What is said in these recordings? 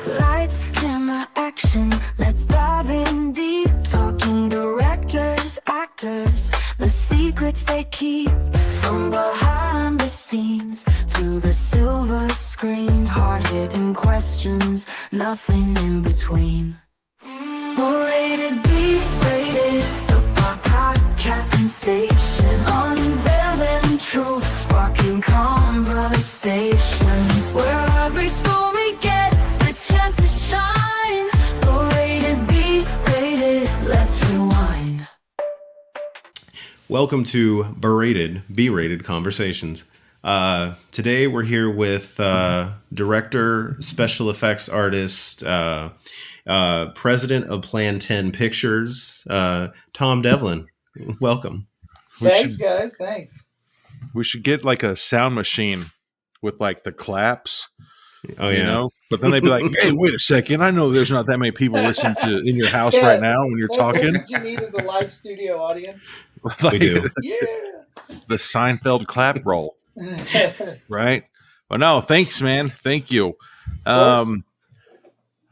Lights, camera, action. Let's dive in deep. Talking directors, actors, the secrets they keep. From behind the scenes to the silver screen. Hard-hitting questions, nothing in between. We're rated B, rated the podcast sensation. Unveiling truth, sparking conversations. Where every story gets its chance to shine. We're rated B, rated, let's rewind. Welcome to Berated, B-rated Conversations. Today we're here with director, special effects artist, president of Plan 10 Pictures, Tom Devlin. Welcome. Thanks, guys. Thanks. We should get like a sound machine with like the claps. Oh, yeah. You know? But then they'd be like, hey, wait a second. I know there's not that many people listening to in your house right now when you're talking. That's what you need is a live studio audience. Like, We do. Yeah. The Seinfeld clap roll. Right? Well, no, thanks, man. Thank you. I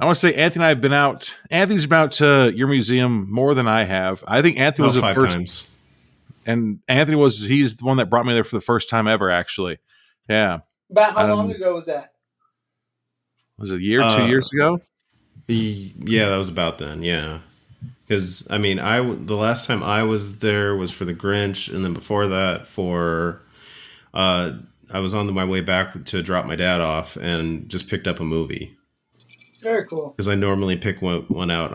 want to say Anthony and I have been out. Anthony's been out to your museum more than I have. I think Anthony was the 5 first times. And Anthony he's the one that brought me there for the first time ever, actually. Yeah. About how long ago was that? Was it a year, 2 years ago? Yeah, that was about then, yeah. Because, I mean, the last time I was there was for The Grinch, and then before that I was on my way back to drop my dad off and just picked up a movie. Very cool. Because I normally pick one out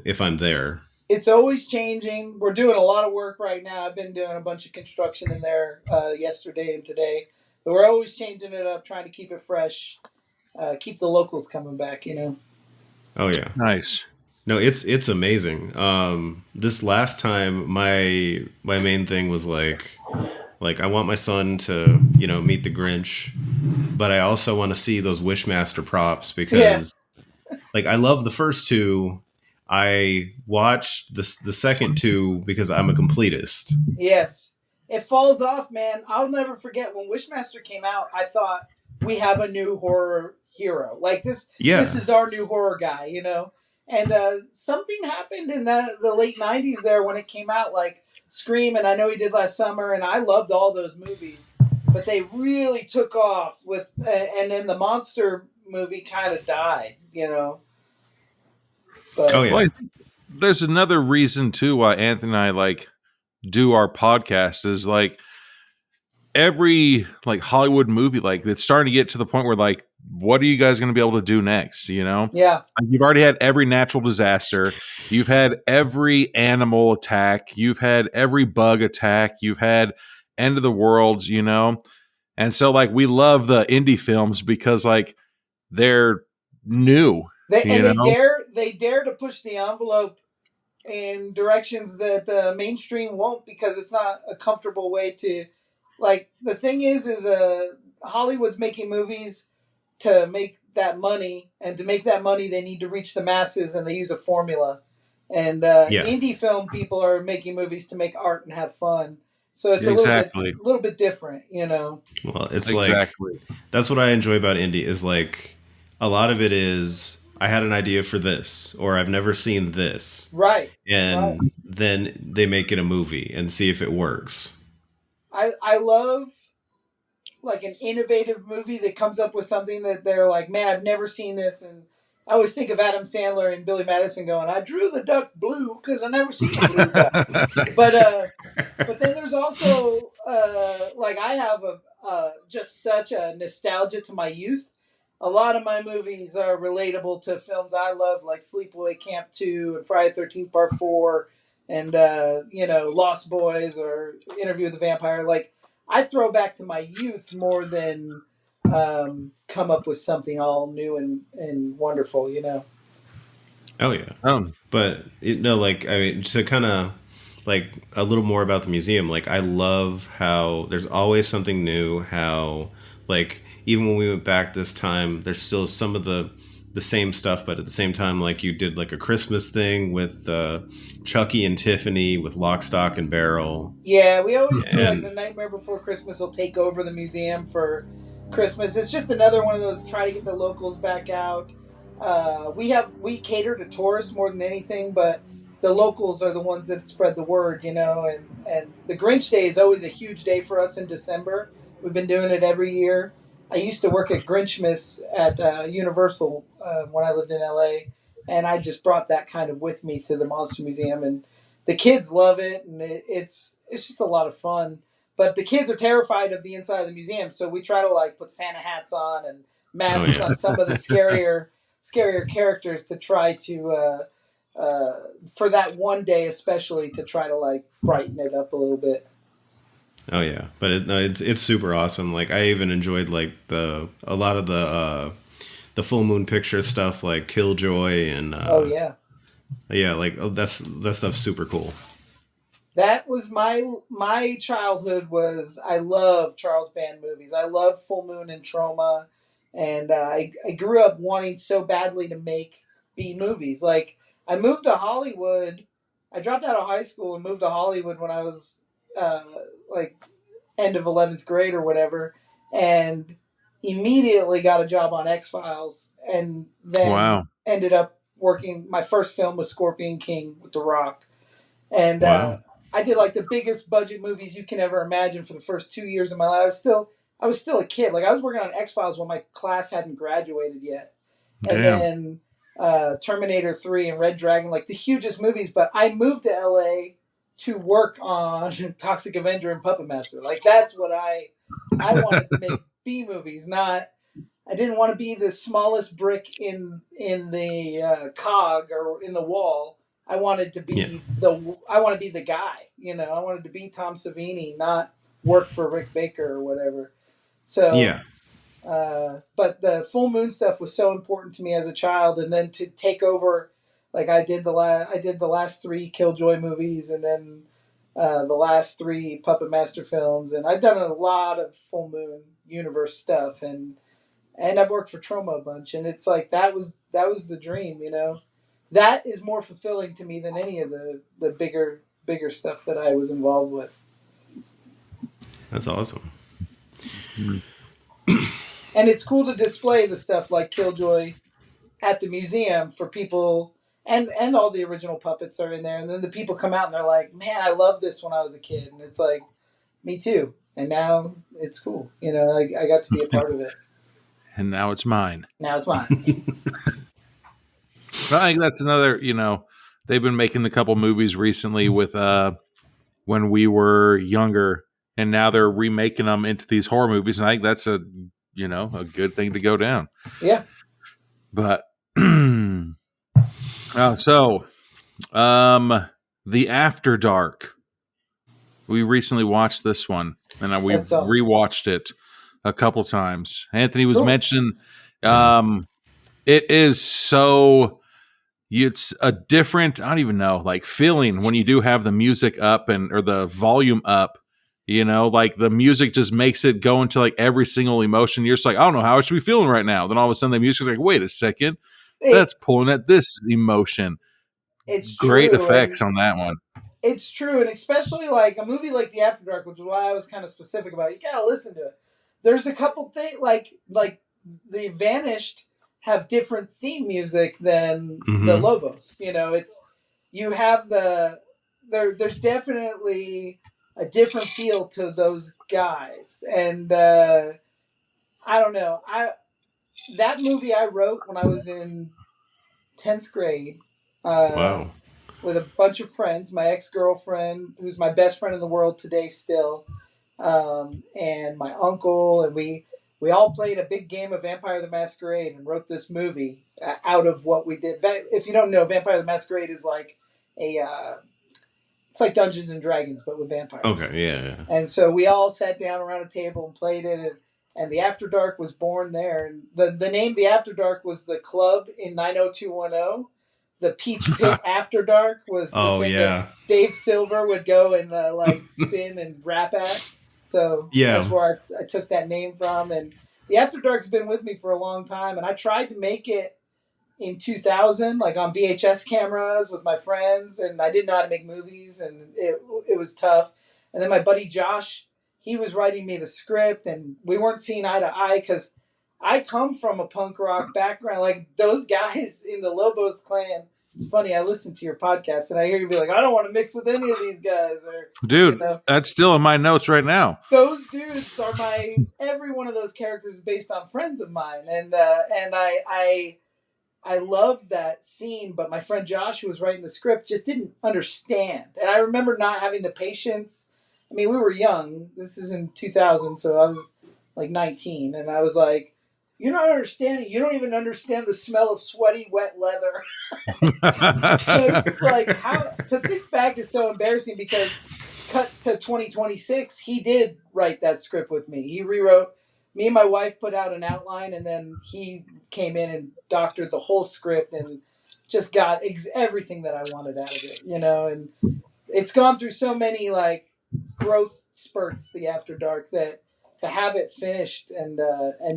if I'm there. It's always changing. We're doing a lot of work right now. I've been doing a bunch of construction in there yesterday and today. But we're always changing it up, trying to keep it fresh, keep the locals coming back, you know. Oh, yeah. Nice. No, it's amazing. This last time, my main thing was like I want my son to, meet the Grinch, but I also want to see those Wishmaster props because, I love the first two. I watched the second two because I'm a completist. Yes. It falls off, man. I'll never forget when Wishmaster came out, I thought we have a new horror hero. Like this is our new horror guy, you know? And something happened in the late 90s there when it came out, like Scream, and I know he did last summer, and I loved all those movies. But they really took off with, and then the monster movie kind of died, you know? But, Well, there's another reason, too, why Anthony and I, do our podcast is, every, Hollywood movie, it's starting to get to the point where, what are you guys going to be able to do next, you know? Yeah. You've already had every natural disaster. You've had every animal attack. You've had every bug attack. You've had end of the world, you know? And so, we love the indie films because, they're new. They dare to push the envelope in directions that the mainstream won't because it's not a comfortable way to, the thing is Hollywood's making movies to make that money, and to make that money they need to reach the masses, and they use a formula. And indie film people are making movies to make art and have fun. So it's a little bit different, you know. Well, it's that's what I enjoy about indie is a lot of it is I had an idea for this, or I've never seen this. Right. And then they make it a movie and see if it works. I love an innovative movie that comes up with something that they're like, man, I've never seen this. And I always think of Adam Sandler and Billy Madison going, I drew the duck blue because I never seen a blue duck. But then there's also, I have just such a nostalgia to my youth. A lot of my movies are relatable to films I love, like Sleepaway Camp 2 and Friday the 13th Part 4 and, Lost Boys or Interview with the Vampire. I throw back to my youth more than come up with something all new and wonderful, you know? Oh, yeah. But, to kind of, a little more about the museum, I love how there's always something new, how, even when we went back this time, there's still some of the same stuff, but at the same time, you did, a Christmas thing with Chucky and Tiffany with Lock, Stock, and Barrel. Yeah, we always do, The Nightmare Before Christmas will take over the museum for Christmas. It's just another one of those, try to get the locals back out. we cater to tourists more than anything, but the locals are the ones that spread the word, and the Grinch Day is always a huge day for us in December. We've been doing it every year. I used to work at Grinchmas at Universal when I lived in LA, and I just brought that kind of with me to the Monster Museum, and the kids love it, and it's just a lot of fun. But the kids are terrified of the inside of the museum, so we try to like put Santa hats on and Oh masks yeah. on some of the scarier characters to try to for that one day especially to try to like brighten it up a little bit. Oh yeah. But it's super awesome. Like I even enjoyed like a lot of the full moon picture stuff like Killjoy and Oh yeah, yeah, like that stuff's super cool. that was my childhood. Was I love Charles Band movies. I love Full Moon and Trauma, and I grew up wanting so badly to make B movies. Like I moved to Hollywood. I dropped out of high school and moved to Hollywood when I was uh, like end of 11th grade or whatever, and immediately got a job on X Files, and then Wow. ended up working. My first film was Scorpion King with The Rock, and Wow. I did like the biggest budget movies you can ever imagine for the first 2 years of my life. I was still a kid. Like I was working on X Files when my class hadn't graduated yet, and Damn. then Terminator 3 and Red Dragon, like the hugest movies. But I moved to LA to work on Toxic Avenger and Puppet Master. Like that's what I wanted to make B movies. Not I didn't want to be the smallest brick in the cog or in the wall. I wanted to Yeah. be I want to be the guy. I wanted to be Tom Savini, not work for Rick Baker or whatever. So Yeah. but the full moon stuff was so important to me as a child, and then to take over, like I did the last three Killjoy movies, and then the last three Puppet Master films, and I've done a lot of full moon universe stuff, and I've worked for Troma a bunch, and it's like that was the dream. That is more fulfilling to me than any of the bigger stuff that I was involved with. That's awesome. And it's cool to display the stuff like Killjoy at the museum for people, and all the original puppets are in there, and then the people come out and they're like, man, I loved this when I was a kid, and it's like, me too, and now it's cool. I got to be a part of it. And now it's mine. Now it's mine. But I think that's another, they've been making a couple movies recently with when we were younger, and now they're remaking them into these horror movies, and I think that's a good thing to go down. Yeah. But The After Dark. We recently watched this one, and we've That's awesome. rewatched it a couple times. Anthony was Cool. mentioning it is so it's a different, I don't even know, like feeling when you do have the music up or the volume up. Like the music just makes it go into like every single emotion. You're just like, I don't know how I should be feeling right now. Then all of a sudden the music's like, wait a second, that's pulling at this emotion. It's Great true, effects and on that one. it's true, and especially like a movie like The After Dark, which is why I was kind of specific about it. You gotta listen to it. There's a couple things like the Vanished have different theme music than the Lobos. It's you have there's definitely a different feel to those guys, and I don't know. That movie I wrote when I was in 10th grade. Wow. With a bunch of friends, my ex-girlfriend, who's my best friend in the world today still, and my uncle, and we all played a big game of Vampire the Masquerade and wrote this movie out of what we did. If you don't know, Vampire the Masquerade is like it's like Dungeons and Dragons, but with vampires. Okay, yeah. And so we all sat down around a table and played it, and the After Dark was born there. And the name The After Dark was the club in 90210. The Peach Pit After Dark was the thing that Dave Silver would go and spin and rap at. So that's where I took that name from. And the After Dark's been with me for a long time. And I tried to make it in 2000, like on VHS cameras with my friends. And I didn't know how to make movies, and it was tough. And then my buddy Josh, he was writing me the script, and we weren't seeing eye to eye because I come from a punk rock background. Like those guys in the Lobos clan. It's funny. I listen to your podcast and I hear you be like, I don't want to mix with any of these guys. Or, dude, that's still in my notes right now. Those dudes are every one of those characters is based on friends of mine, and I love that scene. But my friend Josh, who was writing the script, just didn't understand, and I remember not having the patience. I mean, we were young. This is in 2000, so I was like 19, and I was like, "You're not understanding. You don't even understand the smell of sweaty, wet leather." So it's just like, how to think back is so embarrassing because cut to 2026, he did write that script with me. He rewrote. Me and my wife put out an outline, and then he came in and doctored the whole script and just got everything that I wanted out of it, And it's gone through so many like growth spurts, the After Dark, that to have it finished and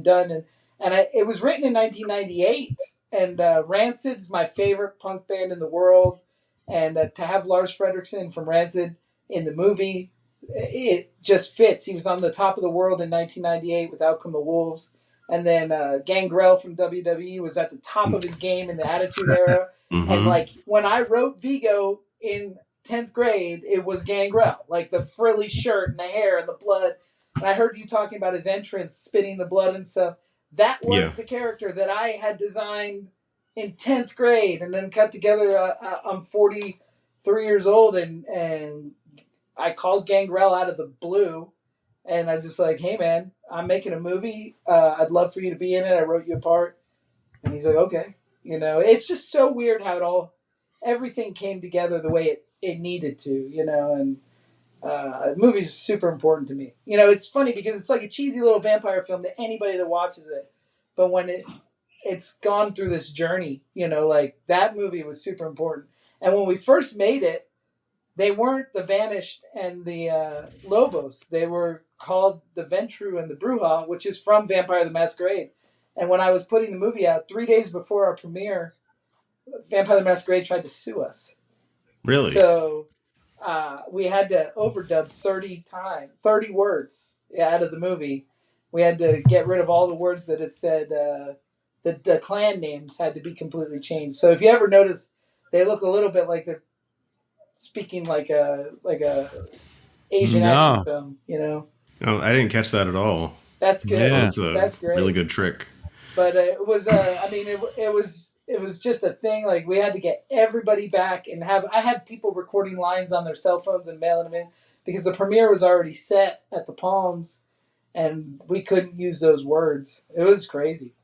done, it was written in 1998, and Rancid's my favorite punk band in the world, and to have Lars Frederiksen from Rancid in the movie, it just fits. He was on the top of the world in 1998 with Out Come the Wolves, and then Gangrel from WWE was at the top of his game in the Attitude Era. Mm-hmm. And like when I wrote Vigo in 10th grade, it was Gangrel, like the frilly shirt and the hair and the blood. And I heard you talking about his entrance, spitting the blood and stuff. That was the character that I had designed in 10th grade and then cut together. I'm 43 years old, and I called Gangrel out of the blue, and I just like, hey man, I'm making a movie. I'd love for you to be in it. I wrote you a part, and he's like, okay. It's just so weird how everything came together the way it needed to. And movies are super important to me. It's funny because it's like a cheesy little vampire film to anybody that watches it, but when it's gone through this journey, like that movie was super important. And when we first made it, they weren't the Vanished and the Lobos. They were called the Ventru and the Bruja, which is from Vampire the Masquerade. And when I was putting the movie out, 3 days before our premiere, Vampire the Masquerade tried to sue us. Really? So we had to overdub 30 words out of the movie. We had to get rid of all the words that it said. The clan names had to be completely changed. So if you ever notice, they look a little bit like they're speaking like a Asian action film, Oh, I didn't catch that at all. That's good. So it's That's great. Really good trick. But it was, it was just a thing. Like we had to get everybody back and I had people recording lines on their cell phones and mailing them in because the premiere was already set at the Palms, and we couldn't use those words. It was crazy.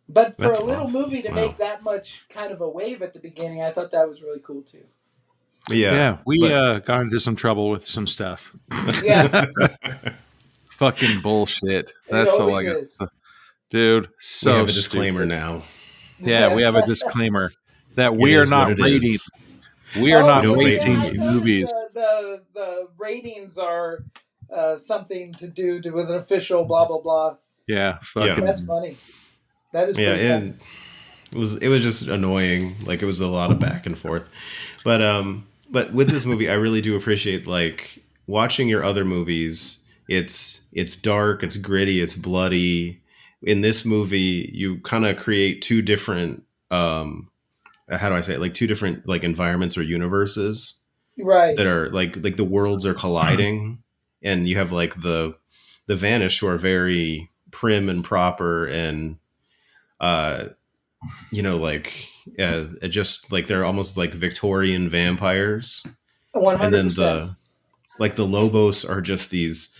But for a little movie to make that much kind of a wave at the beginning, I thought that was really cool too. Yeah, we got into some trouble with some stuff. Yeah. Fucking bullshit. That's all I got. Dude, so we have a disclaimer now. Yeah, we have a disclaimer that we are not rating. We are not rating movies. The ratings are something to do with an official blah blah blah. Yeah, fucking. That's funny. That is pretty and it was just annoying. Like it was a lot of back and forth, but with this movie, I really do appreciate like watching your other movies. It's dark, it's gritty, it's bloody. In this movie, you kind of create two different how do I say it? Like two different like environments or universes, right? That are like the worlds are colliding, and you have like the Vanished, who are very prim and proper and just like they're almost like Victorian vampires. 100%. And then the Lobos are just these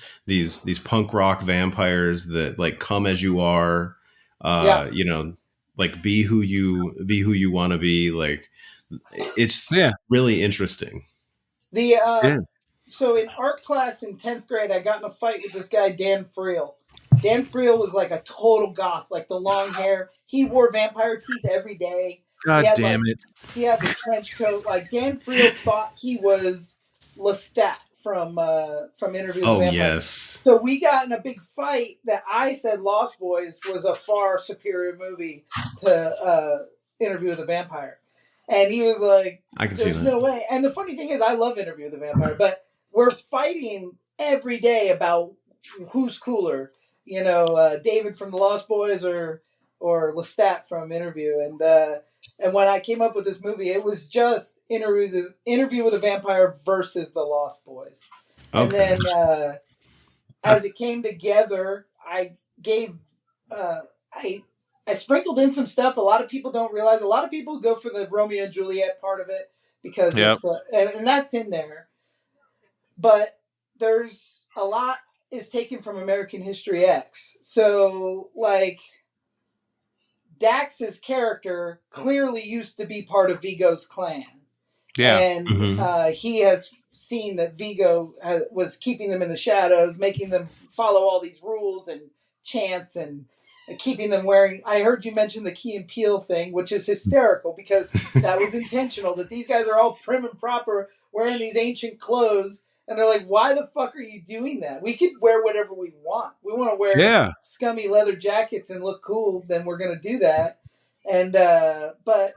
punk rock vampires that like come as you are, like be who you want to be. Like it's really interesting. So in art class in 10th grade, I got in a fight with this guy, Dan Friel. Dan Friel was like a total goth, like the long hair. He wore vampire teeth every day. God damn it. He had the trench coat. Like Dan Friel thought he was Lestat from Interview with the Vampire. Yes. So we got in a big fight that I said Lost Boys was a far superior movie to Interview with the Vampire. And he was like, I can see that. No way. And the funny thing is, I love Interview with the Vampire, but we're fighting every day about who's cooler. David from the Lost Boys or Lestat from Interview, and when I came up with this movie, it was just Interview with a Vampire versus the Lost Boys, and then as it came together, I gave I sprinkled in some stuff a lot of people don't realize. A lot of people go for the Romeo and Juliet part of it because it's and that's in there, but there's a lot is taken from American History X. So, like, Dax's character clearly used to be part of Vigo's clan. Yeah. And he has seen that Vigo was keeping them in the shadows, making them follow all these rules and chants and keeping them wearing... I heard you mention the Key and Peele thing, which is hysterical because that was intentional, that these guys are all prim and proper wearing these ancient clothes. And they're like, why the fuck are you doing that? We could wear whatever we want. We want to wear scummy leather jackets and look cool, then we're going to do that. And but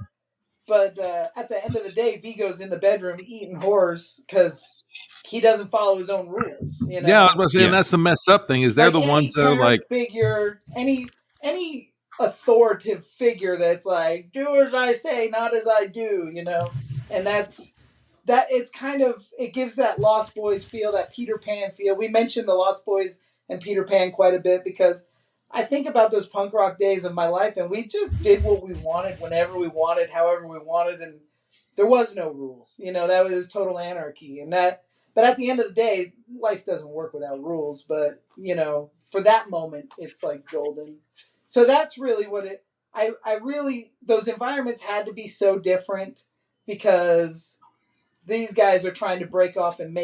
at the end of the day, Vigo's in the bedroom eating whores because he doesn't follow his own rules. You know? Yeah, I was about to say, and that's the messed up thing is they're the ones that are like figure any authoritative figure that's like, do as I say, not as I do. And that it's kind of, it gives that Lost Boys feel, that Peter Pan feel. We mentioned the Lost Boys and Peter Pan quite a bit because I think about those punk rock days of my life and we just did what we wanted, whenever we wanted, however we wanted, and there was no rules. That was total anarchy. But at the end of the day, life doesn't work without rules, but, for that moment, it's like golden. So that's really what I really, those environments had to be so different because these guys are trying to break off and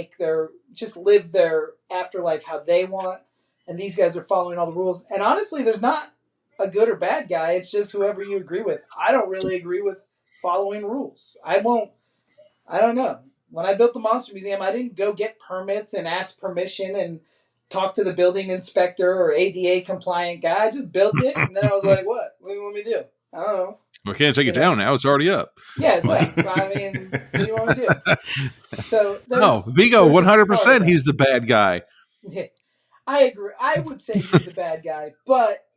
just live their afterlife how they want. And these guys are following all the rules. And honestly, there's not a good or bad guy. It's just whoever you agree with. I don't really agree with following rules. I don't know. When I built the Monster Museum, I didn't go get permits and ask permission and talk to the building inspector or ADA compliant guy. I just built it. And then I was like, what? What do you want me to do? I don't know. We can't take it down now. It's already up. Yeah, it's up. I mean, what do you want to do? So Vigo, 100%. He's the bad guy. Yeah, I agree. I would say he's the bad guy, but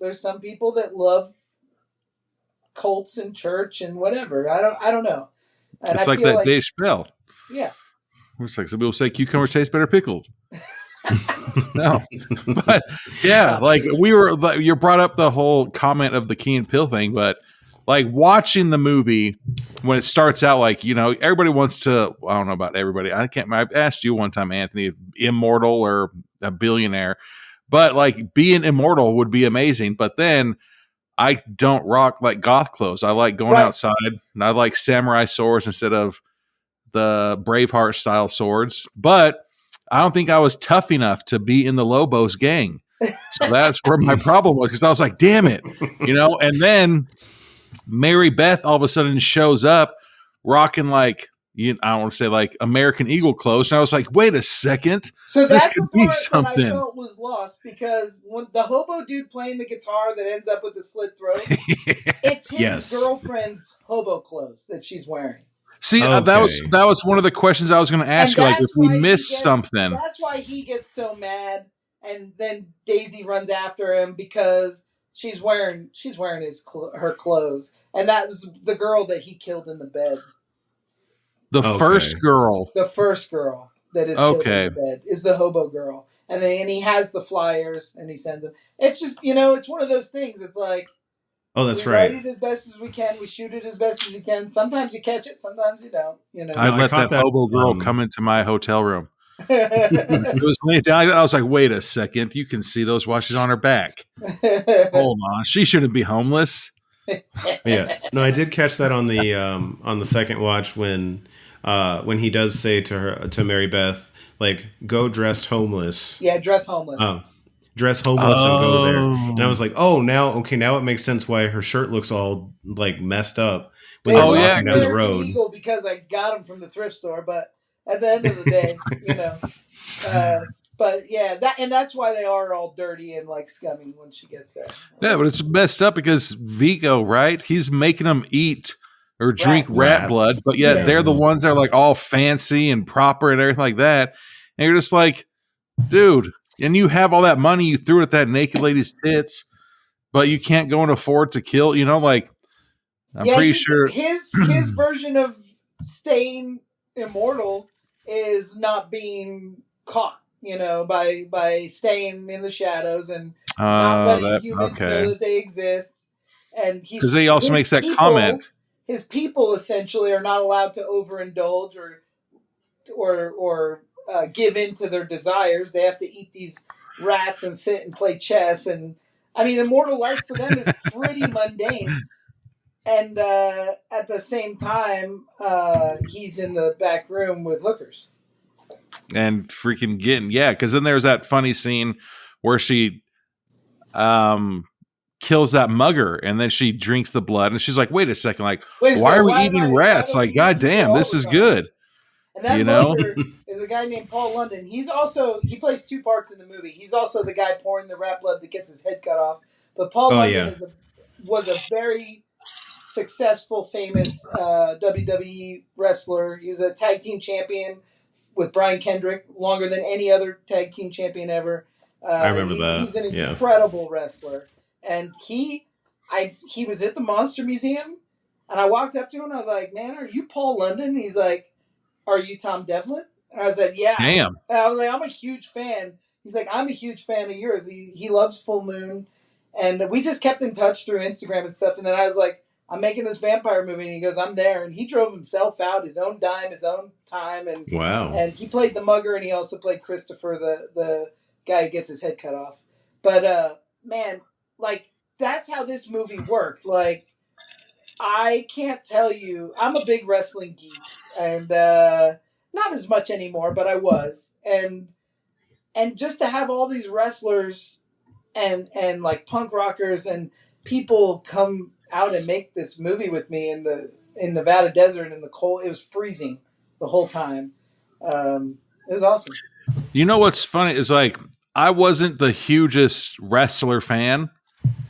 there's some people that love cults and church and whatever. I don't know. And it's like that Dave Chappelle. Yeah. It's like some people say cucumbers taste better pickled. No, but yeah, like you brought up the whole comment of the Key and Peele thing, but like watching the movie when it starts out, like, everybody wants to, I don't know about everybody. I've asked you one time, Anthony, immortal or a billionaire, but like being immortal would be amazing. But then I don't rock like goth clothes. I like going outside and I like samurai swords instead of the Braveheart style swords, but I don't think I was tough enough to be in the Lobos gang. So that's where my problem was, because I was like, damn it, and then Mary Beth all of a sudden shows up rocking like, I don't want to say like American Eagle clothes. And I was like, wait a second. So that's this could the part be something. That I felt was lost because when the hobo dude playing the guitar that ends up with the slit throat, it's his girlfriend's hobo clothes that she's wearing. See, that was one of the questions I was going to ask you. Like, if we missed something, that's why he gets so mad, and then Daisy runs after him because she's wearing her clothes, and that was the girl that he killed in the bed. The first girl that is killed in the bed is the hobo girl, and he has the flyers and he sends them. It's just it's one of those things. It's like. Oh, that's right. We write it as best as we can. We shoot it as best as you can. Sometimes you catch it. Sometimes you don't. I let that hobo girl come into my hotel room. It was laying down. I was like, wait a second. You can see those washes on her back. Hold on. She shouldn't be homeless. Yeah. No, I did catch that on the second watch when he does say to Mary Beth, like, go dressed homeless. Yeah, dress homeless. Dress homeless and go there. And I was like, now it makes sense why her shirt looks all like messed up when they're walking down the road. Eagle because I got them from the thrift store, but at the end of the day, but yeah, that's why they are all dirty and like scummy when she gets there. Yeah, but it's messed up because Vigo, right? He's making them eat or drink rat blood, but yet they're the ones that are like all fancy and proper and everything like that. And you're just like, dude, and you have all that money you threw at that naked lady's tits, but you can't go and afford to kill. You know, like I'm pretty sure his version of staying immortal is not being caught. You know, by staying in the shadows and not letting humans know that they exist. And because he also makes that comment. His people essentially are not allowed to overindulge or give in to their desires. They have to eat these rats and sit and play chess. And I mean, immortal life for them is pretty mundane. And at the same time, he's in the back room with hookers. And freaking because then there's that funny scene where she kills that mugger, and then she drinks the blood, and she's like, wait a second, like, why are we eating rats? Like, goddamn, this is good. And that mugger is a guy named Paul London. He plays two parts in the movie. He's also the guy pouring the rat blood that gets his head cut off. But Paul London was a very successful, famous WWE wrestler. He was a tag team champion with Brian Kendrick, longer than any other tag team champion ever. I remember that. He's an incredible wrestler. And he was at the Monster Museum, and I walked up to him and I was like, man, are you Paul London? And he's like, are you Tom Devlin? And I said, yeah. Damn. And I was like, I'm a huge fan. He's like, I'm a huge fan of yours. He loves Full Moon. And we just kept in touch through Instagram and stuff. And then I was like, I'm making this vampire movie. And he goes, I'm there. And he drove himself out, his own dime, his own time. And wow. And he played the mugger, and he also played Christopher, the guy who gets his head cut off. But, man, like, that's how this movie worked. Like, I can't tell you. I'm a big wrestling geek. And not as much anymore, but I was. And just to have all these wrestlers and like punk rockers and people come out and make this movie with me in Nevada desert in the cold. It was freezing the whole time. It was awesome. You know what's funny is, like, I wasn't the hugest wrestler fan,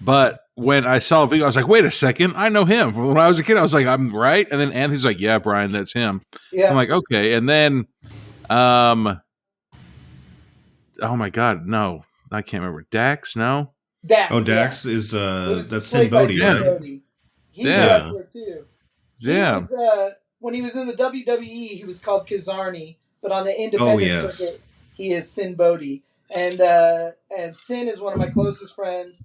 but when I saw a video, I was like, wait a second, I know him. When I was a kid, I was like, I'm right. And then Anthony's like, yeah, Brian, that's him. Yeah. I'm like, okay. And then, oh my God, no, I can't remember. Dax, no? Dax. Oh, Dax is, that's Sinn Bodhi, right? He's a wrestler too. Yeah. When he was in the WWE, he was called Kazarni, but on the independent circuit, he is Sinn Bodhi. And Sinn is one of my closest friends.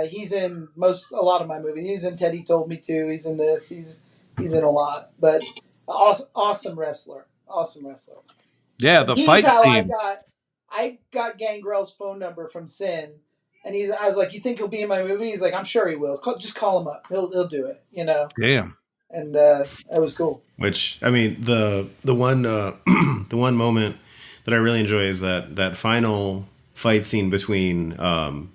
He's in a lot of my movies. He's in Teddy Told Me To. He's in this. He's in a lot. But awesome wrestler. Awesome wrestler. Yeah, the fight scene. I got Gangrel's phone number from Sinn, and I was like, "You think he'll be in my movie?" He's like, "I'm sure he will. Just call him up. He'll do it." You know. Damn. And that was cool. Which, I mean, the one the one moment that I really enjoy is that final fight scene between Sinn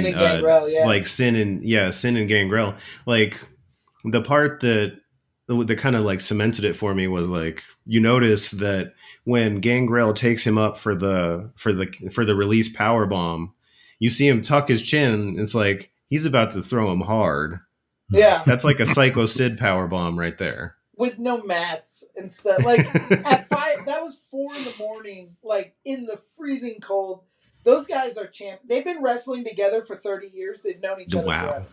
and Gangrel, like Sinn and Gangrel. Like, the part that kind of like cemented it for me was, like, you notice that when Gangrel takes him up for the release power bomb, you see him tuck his chin. It's like he's about to throw him hard. Yeah, that's like a Psycho Sid power bomb right there. With no mats and stuff. Like at 5, that was 4 a.m. Like in the freezing cold. Those guys are They've been wrestling together for 30 years. They've known each other forever.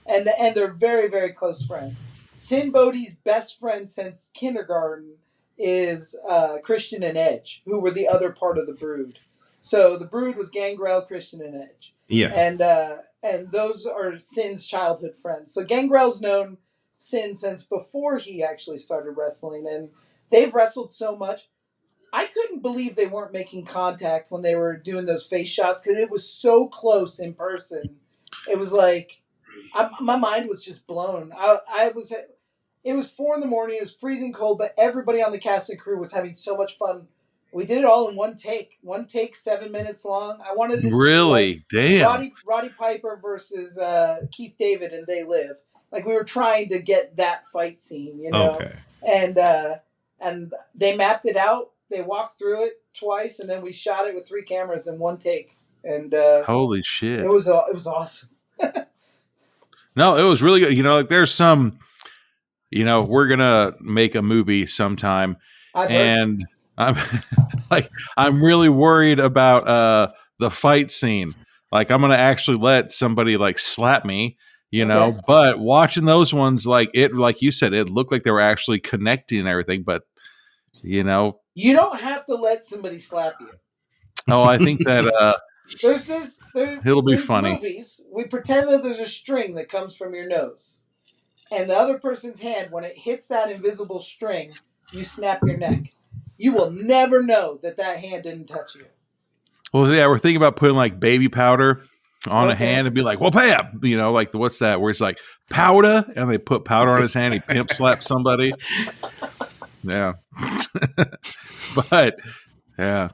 And they're very, very close friends. Sinn Bodhi's best friend since kindergarten is Christian and Edge, who were the other part of the Brood. So the Brood was Gangrel, Christian, and Edge. Yeah. And those are Sinn's childhood friends. So Gangrel's known Sinn since before he actually started wrestling, and they've wrestled so much. I couldn't believe they weren't making contact when they were doing those face shots, because it was so close in person. It was like, my mind was just blown. It was 4 a.m. It was freezing cold, but everybody on the cast and crew was having so much fun. We did it all in one take. 7 minutes long. I wanted it really, to be like damn. Roddy Piper versus Keith David and They Live. Like, we were trying to get that fight scene, you know. Okay. And they mapped it out. They walked through it twice, and then we shot it with 3 cameras in one take. And holy shit, it was awesome. No, it was really good. You know, like, there's some, you know, we're gonna make a movie sometime, and Like, I'm really worried about the fight scene. Like, I'm gonna actually let somebody like slap me, you know. Okay. But watching those ones, like you said, it looked like they were actually connecting and everything. But you know, You don't have to let somebody slap you. oh, I think that There it'll be in funny. movies, we pretend that there's a string that comes from your nose. And the other person's hand, when it hits that invisible string, you snap your neck. You will never know that hand didn't touch you. Well, yeah, we're thinking about putting like baby powder on a Okay. hand and be like, well, bam, you know, like what's that? Where it's like powder, and they put powder on his hand, he pimp slaps somebody. Yeah. But yeah.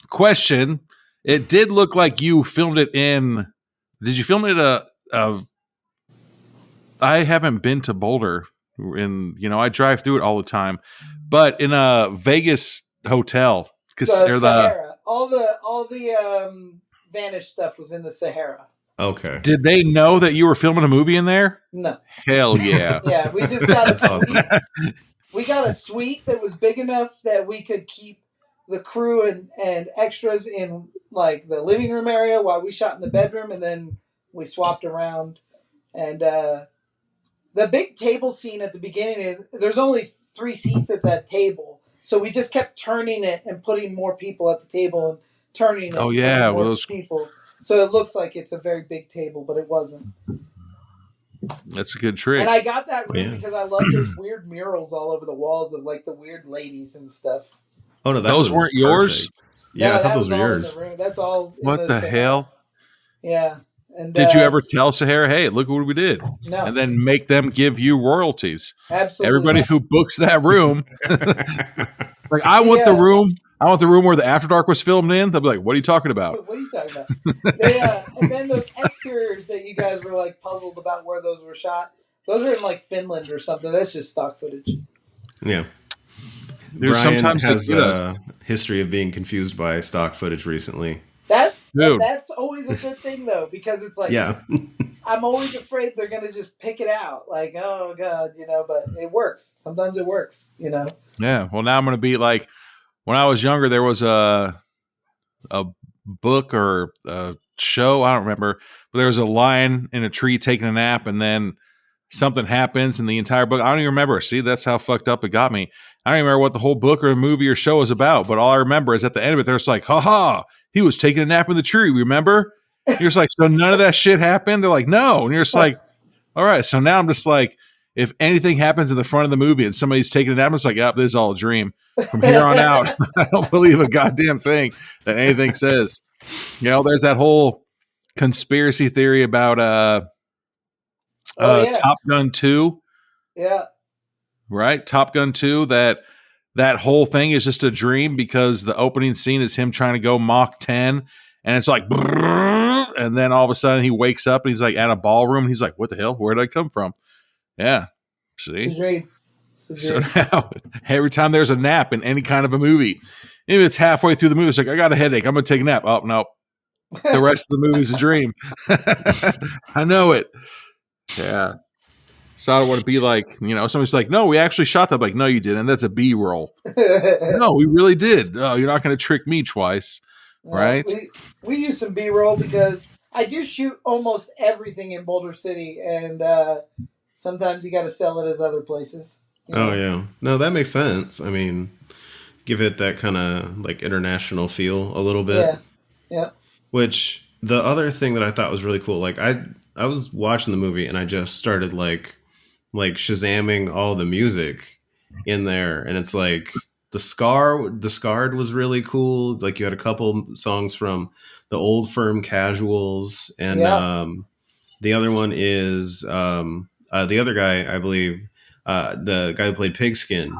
Question. It did look like you filmed it in. Did you film it I haven't been to Boulder, I drive through it all the time, but in a Vegas hotel, The Sahara. All the Vanish stuff was in the Sahara. Okay. Did they know that you were filming a movie in there? No. Hell yeah. Yeah, we just got a suite. Awesome. We got a suite that was big enough that we could keep the crew and extras in like the living room area while we shot in the bedroom, and then we swapped around. And the big table scene at the beginning, there's only 3 seats at that table, so we just kept turning it and putting more people at the table and turning it. Oh yeah, more those people. So it looks like it's a very big table, but it wasn't. That's a good trick. And I got that room Yeah. because I love those weird murals all over the walls of like the weird ladies and stuff. Oh no, those weren't yours? Yeah, I thought that those was were all in yours. the room. That's all. in What the Sahara. hell? Yeah. And Did you ever tell Sahara, hey, look what we did? No. And then make them give you royalties. Absolutely. Everybody not. who books that room, like, I want the room. I want the room where the After Dark was filmed in. They'll be like, what are you talking about? What are you talking about? And then those exteriors that you guys were like puzzled about where those were shot. Those are in like Finland or something. That's just stock footage. Yeah. There's Brian sometimes has they do a history of being confused by stock footage recently. That's always a good thing though, because it's like, Yeah. I'm always afraid they're gonna just pick it out, like, oh god, but it works. Sometimes it works, Yeah. Well, now I'm going to be like, when I was younger, there was a book or a show, I don't remember, but there was a lion in a tree taking a nap, and then something happens in the entire book. I don't even remember. See, that's how fucked up it got me. I don't even remember what the whole book or movie or show is about, but all I remember is at the end of it, there's like, ha, he was taking a nap in the tree, remember? You're just like, so none of that shit happened? They're like, no. And you're just like, all right. So now I'm just like, if anything happens in the front of the movie and somebody's taking a nap, it's like, oh, this is all a dream. From here on out, I don't believe a goddamn thing that anything says. There's that whole conspiracy theory about Top Gun 2. Yeah. Right? Top Gun 2, that whole thing is just a dream because the opening scene is him trying to go Mach 10, and it's like, and then all of a sudden he wakes up and he's like at a ballroom and he's like, what the hell? Where did I come from? Yeah. See? It's a dream. So now, every time there's a nap in any kind of a movie, maybe it's halfway through the movie, it's like, I got a headache, I'm going to take a nap. Oh, no. The rest of the movie's a dream. I know it. Yeah. So I don't want to be like, somebody's like, no, we actually shot that. I'm like, no, you didn't. That's a B-roll. No, we really did. Oh, you're not going to trick me twice. Right? We use some B-roll because I do shoot almost everything in Boulder City, and sometimes you got to sell it as other places. Oh, yeah. No, that makes sense. I mean, give it that kind of like international feel a little bit. Yeah. Yeah. Which the other thing that I thought was really cool, like I was watching the movie and I just started like Shazamming all the music in there, and it's like the Scarred was really cool. Like you had a couple songs from the Old Firm Casuals, and the other one is the other guy, I believe, the guy who played Pigskin,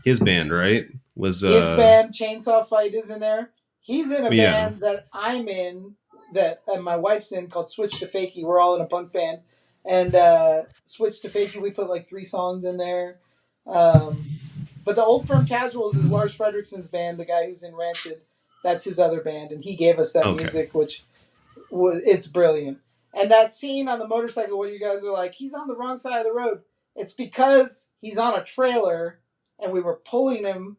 his band, right? Was his band Chainsaw Fight is in there. He's in a band that I'm in, and my wife's in, called Switch to Fakey. We're all in a punk band. And Switch to Fakey, we put like 3 songs in there. But the Old Firm Casuals is Lars Frederiksen's band, the guy who's in Rancid. That's his other band, and he gave us that music, which it's brilliant. And that scene on the motorcycle where you guys are like, he's on the wrong side of the road. It's because he's on a trailer, and we were pulling him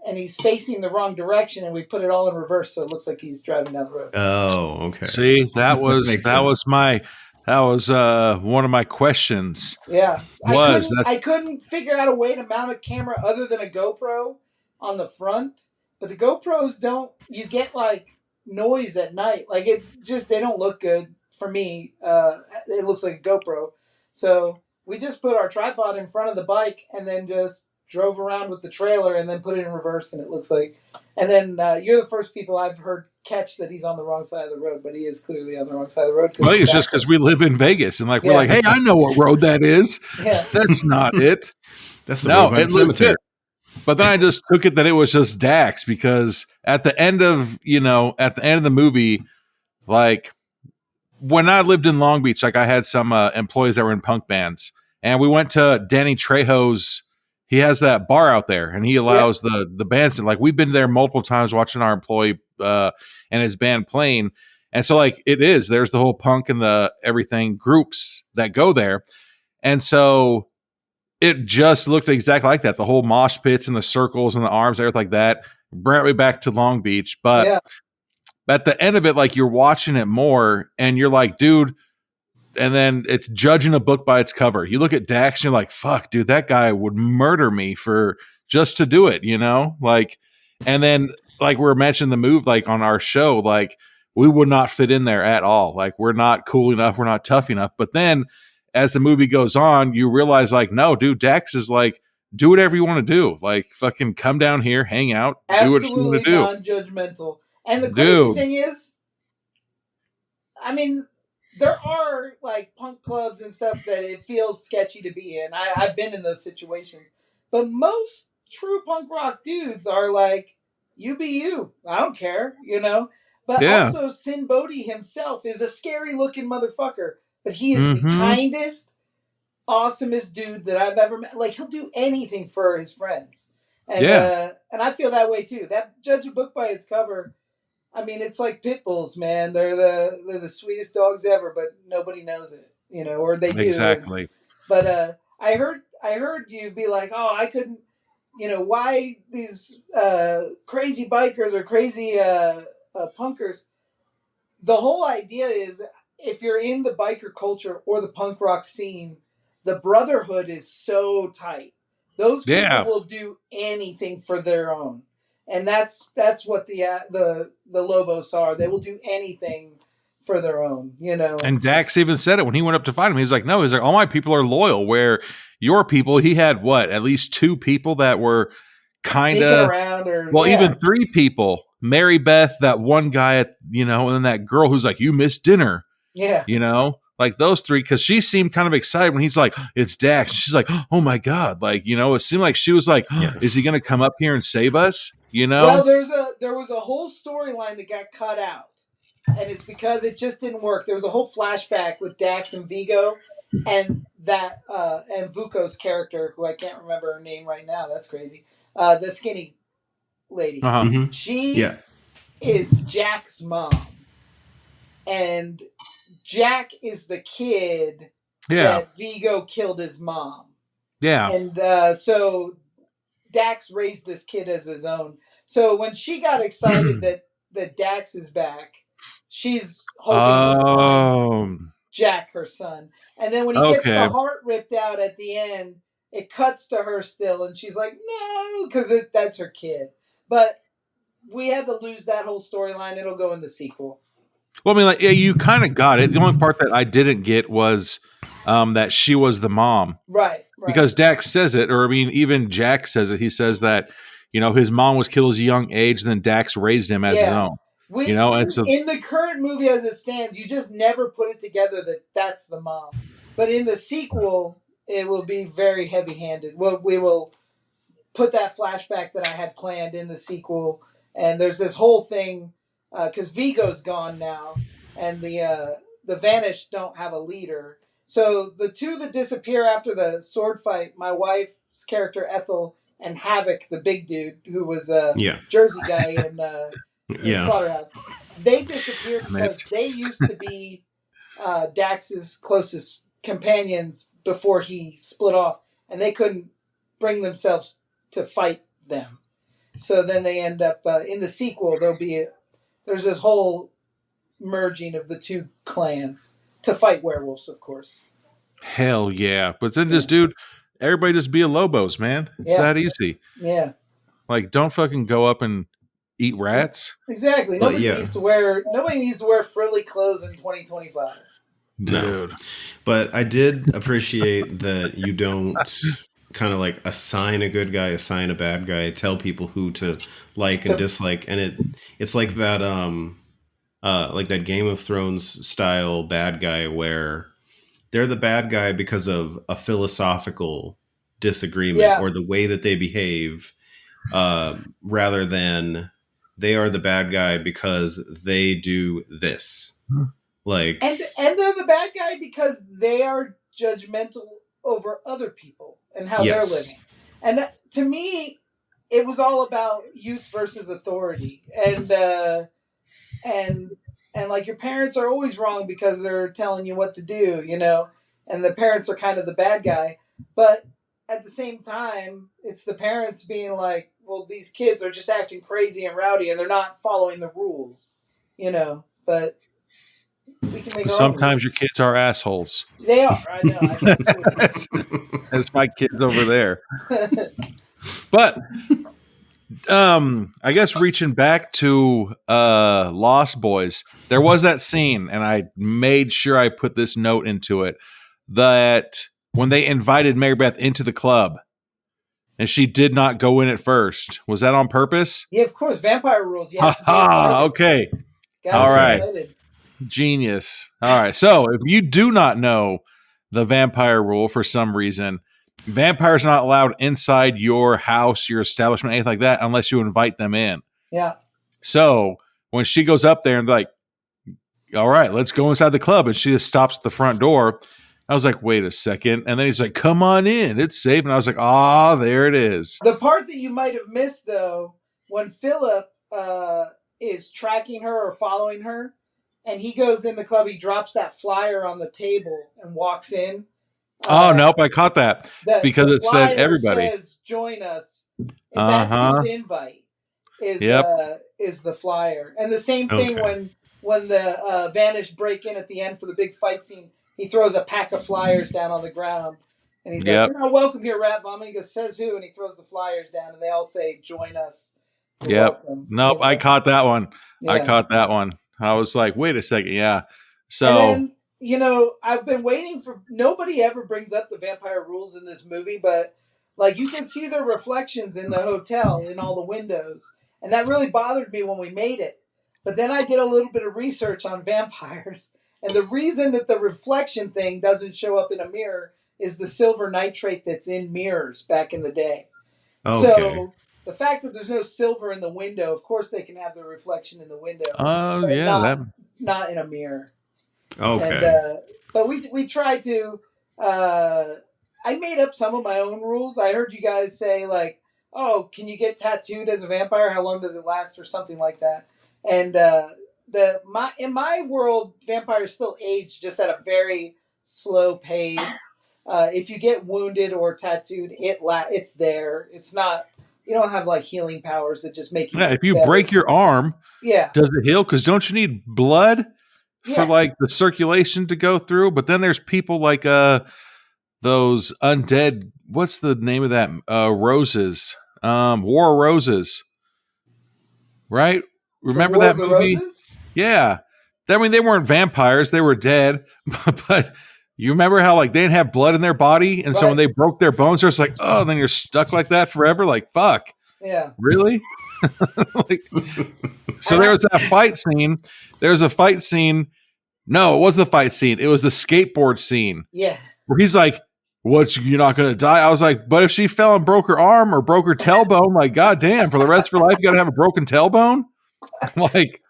and he's facing the wrong direction, and we put it all in reverse, so it looks like he's driving down the road. Oh, okay. See, that was makes sense. one of my questions. Yeah, Was I couldn't figure out a way to mount a camera other than a GoPro on the front, but the GoPros don't. You get like noise at night, like they don't look good for me. It looks like a GoPro, so we just put our tripod in front of the bike and then just drove around with the trailer and then put it in reverse, and it looks like. And then you're the first people I've heard catch that he's on the wrong side of the road, but he is clearly on the wrong side of the road. I think it's just because we live in Vegas and we're like, hey, I know what road that is. Yeah. That's not it. That's the road by the cemetery. But then I just took it that it was just Dax, because at the end of the movie, like when I lived in Long Beach, like I had some employees that were in punk bands, and we went to Danny Trejo's. He has that bar out there, and he allows the bands to, like, we've been there multiple times watching our employee and his band playing. And so like there's the whole punk and the everything groups that go there. And so it just looked exactly like that. The whole mosh pits and the circles and the arms, everything like that, brought me back to Long Beach. But at the end of it, like, you're watching it more and you're like, dude, and then it's judging a book by its cover. You look at Dax and you're like, fuck, dude, that guy would murder me for just to do it, like, and then like we were mentioning the move, like on our show, like we would not fit in there at all. Like, we're not cool enough. We're not tough enough. But then as the movie goes on, you realize like, no, dude, Dax is like, do whatever you want to do. Like, fucking come down here, hang out, do what you want to do. Absolutely non-judgmental. And the crazy thing is, I mean, there are like punk clubs and stuff that it feels sketchy to be in. I've been in those situations. But most true punk rock dudes are like, you be you. I don't care, But also Sinn Bodhi himself is a scary looking motherfucker. But he is the kindest, awesomest dude that I've ever met. Like, he'll do anything for his friends. And and I feel that way too. That judge a book by its cover. I mean, it's like pit bulls, man. They're the sweetest dogs ever, but nobody knows it, or they do. Exactly. But I heard you be like, oh, I couldn't, why these crazy bikers or crazy punkers. The whole idea is, if you're in the biker culture or the punk rock scene, the brotherhood is so tight. Those people will do anything for their own. And that's what the Lobos are. They will do anything for their own, And Dax even said it when he went up to fight him. He's like, no, all my people are loyal. Where your people, he had at least 2 people that were kind of around, even 3 people. Mary Beth, that one guy and then that girl who's like, you missed dinner. Yeah. Like those 3, because she seemed kind of excited when he's like, it's Dax. She's like, oh my God. Like, it seemed like she was like, is he going to come up here and save us? Well, there was a whole storyline that got cut out. And it's because it just didn't work. There was a whole flashback with Dax and Vigo and and Vuko's character, who I can't remember her name right now. That's crazy. The skinny lady. Uh-huh. She is Jack's mom. And Jack is the kid that Vigo killed his mom. Yeah. And so Dax raised this kid as his own. So when she got excited that Dax is back, she's hoping to find Jack, her son. And then when he gets the heart ripped out at the end, it cuts to her still, and she's like, no, because that's her kid. But we had to lose that whole storyline. It'll go in the sequel. Well, I mean, like, you kind of got it. The only part that I didn't get was that she was the mom. Right. Because Dax says it, or I mean, even Jack says it. He says that, his mom was killed at a young age, and then Dax raised him as his own. In the current movie as it stands, you just never put it together that that's the mom. But in the sequel, it will be very heavy-handed. We will put that flashback that I had planned in the sequel, and there's this whole thing, because Vigo's gone now, and the Vanished don't have a leader. So the 2 that disappear after the sword fight, my wife's character Ethel and Havoc, the big dude who was a Jersey guy in Slaughterhouse, they disappeared because they used to be Dax's closest companions before he split off, and they couldn't bring themselves to fight them. So then they end up in the sequel. There's this whole merging of the two clans to fight werewolves, of course. Hell yeah. But then just, dude, everybody just be a Lobos, man. It's that easy. Yeah. Like, don't fucking go up and eat rats. Exactly. Nobody needs to wear frilly clothes in 2025. Dude. No. But I did appreciate that you don't kind of like assign a good guy, assign a bad guy, tell people who to like and dislike. And it's like that Game of Thrones style bad guy where they're the bad guy because of a philosophical disagreement or the way that they behave, rather than they are the bad guy because they do this. Like, and they're the bad guy because they are judgmental over other people and how they're living. And that, to me, it was all about youth versus authority. And like, your parents are always wrong because they're telling you what to do, you know, and the parents are kind of the bad guy. But at the same time, it's the parents being like, well, these kids are just acting crazy and rowdy and they're not following the rules, you know, but we can make our sometimes your kids are assholes. They are, I know. That's my kids over there. But I guess reaching back to Lost Boys, there was that scene, and I made sure I put this note into it, that when they invited Mary Beth into the club and she did not go in at first, was that on purpose? Yeah, of course. Vampire rules. Okay. All right. Genius. All right. So if you do not know the vampire rule for some reason, vampires are not allowed inside your house, your establishment, anything like that, unless you invite them in. Yeah. So when she goes up there and like, all right, let's go inside the club, and she just stops at the front door, I was like, wait a second. And then he's like, come on in, it's safe. And I was like, there it is. The part that you might have missed, though, when Philip is tracking her or following her, and he goes in the club, he drops that flyer on the table and walks in. Nope, I caught that because it said everybody says join us. And that's his invite. Is the flyer, and the same thing when the Vanish break in at the end for the big fight scene. He throws a pack of flyers down on the ground, and he's like, "You're not welcome here, Rat Vomit." He goes, "Says who?" And he throws the flyers down, and they all say, "Join us." Welcome. Nope, I caught that one. Yeah. I caught that one. I was like, wait a second, yeah. So, and then, you know, I've been waiting for, nobody ever brings up the vampire rules in this movie, but like, you can see their reflections in the hotel in all the windows, and that really bothered me when we made it. But then I did a little bit of research on vampires, and the reason that the reflection thing doesn't show up in a mirror is the silver nitrate that's in mirrors back in the day. Okay. So the fact that there's no silver in the window, of course they can have the reflection in the window. Oh, yeah. Not in a mirror. Okay. And, but we tried to, I made up some of my own rules. I heard you guys say, like, oh, can you get tattooed as a vampire? How long does it last? Or something like that. And in my world, vampires still age just at a very slow pace. If you get wounded or tattooed, it's there. It's not... You don't have like healing powers that just make you. Yeah, if you break your arm, does it heal? Because don't you need blood for like the circulation to go through? But then there's people like those undead. What's the name of that? Roses, War Roses, right? Remember that movie? Roses? Yeah, I mean they weren't vampires; they were dead, but. You remember how like they didn't have blood in their body, and so when they broke their bones, they're just like, oh, then you're stuck like that forever. Like, fuck. Yeah. Really? So there was that fight scene. There's a fight scene. No, it wasn't the fight scene. It was the skateboard scene. Yeah. Where he's like, "What? You're not gonna die?" I was like, "But if she fell and broke her arm or broke her tailbone, like, goddamn, for the rest of her life, you gotta have a broken tailbone." Like.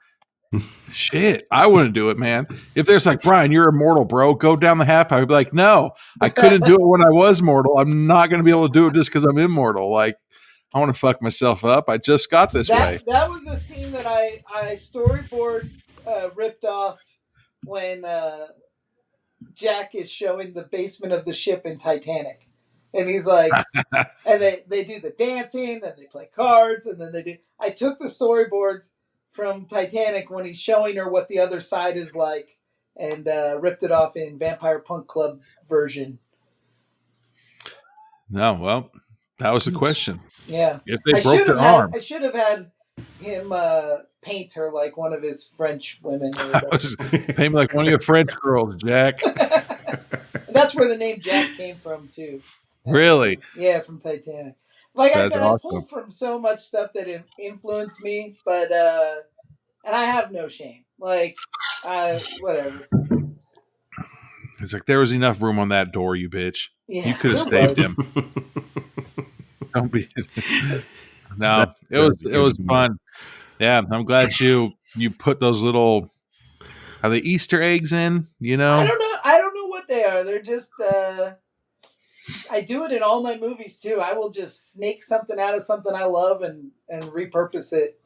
Shit, I wouldn't do it, man. If there's like, Brian, you're immortal, bro. Go down the half pipe. I'd be like, no, I couldn't do it when I was mortal. I'm not going to be able to do it just because I'm immortal. Like, I want to fuck myself up. I just got this way. That was a scene that I storyboard ripped off when Jack is showing the basement of the ship in Titanic. And he's like, and they do the dancing, then they play cards, and then they do. I took the storyboards from Titanic when he's showing her what the other side is like, and ripped it off in Vampire Punk Club version. No, well, that was the question. Yeah, If they broke their arm, I should have had him paint her like one of his French women. pay me like one of your French girls, Jack. That's where the name Jack came from too. Really? Yeah, from Titanic. Like That's I said, awesome. I pulled from so much stuff that influenced me, but and I have no shame. Like, whatever. It's like there was enough room on that door, you bitch. Yeah, You could have there saved was. him. Don't be. No, it was fun. Yeah, I'm glad you put those little. Are they Easter eggs in? You know, I don't know what they are. They're just. I do it in all my movies too. I will just snake something out of something I love and repurpose it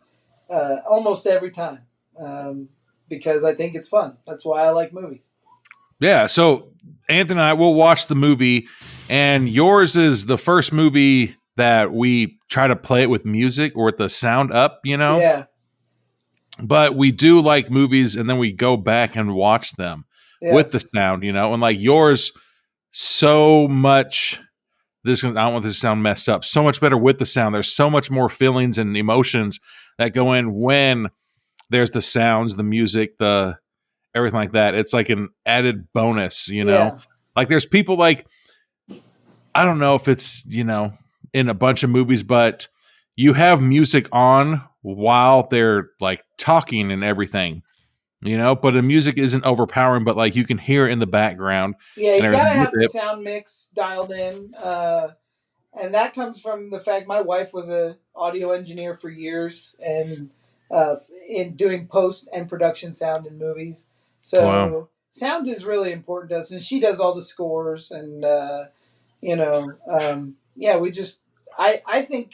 almost every time because I think it's fun. That's why I like movies. Yeah. So Anthony and I will watch the movie, and yours is the first movie that we try to play it with music or with the sound up. You know. Yeah. But we do like movies, and then we go back and watch them with the sound. You know, and like yours. So much I don't want this to sound messed up, so much better with the sound. There's so much more feelings and emotions that go in when there's the sounds, the music, the everything like that. It's like an added bonus, you know. Like there's people like, I don't know if it's, you know, in a bunch of movies, but you have music on while they're like talking and everything. You know, but the music isn't overpowering, but like you can hear it in the background. Yeah, you gotta have the sound mix dialed in. And that comes from the fact my wife was an audio engineer for years and in doing post and production sound in movies. So sound is really important to us. And she does all the scores. And, I think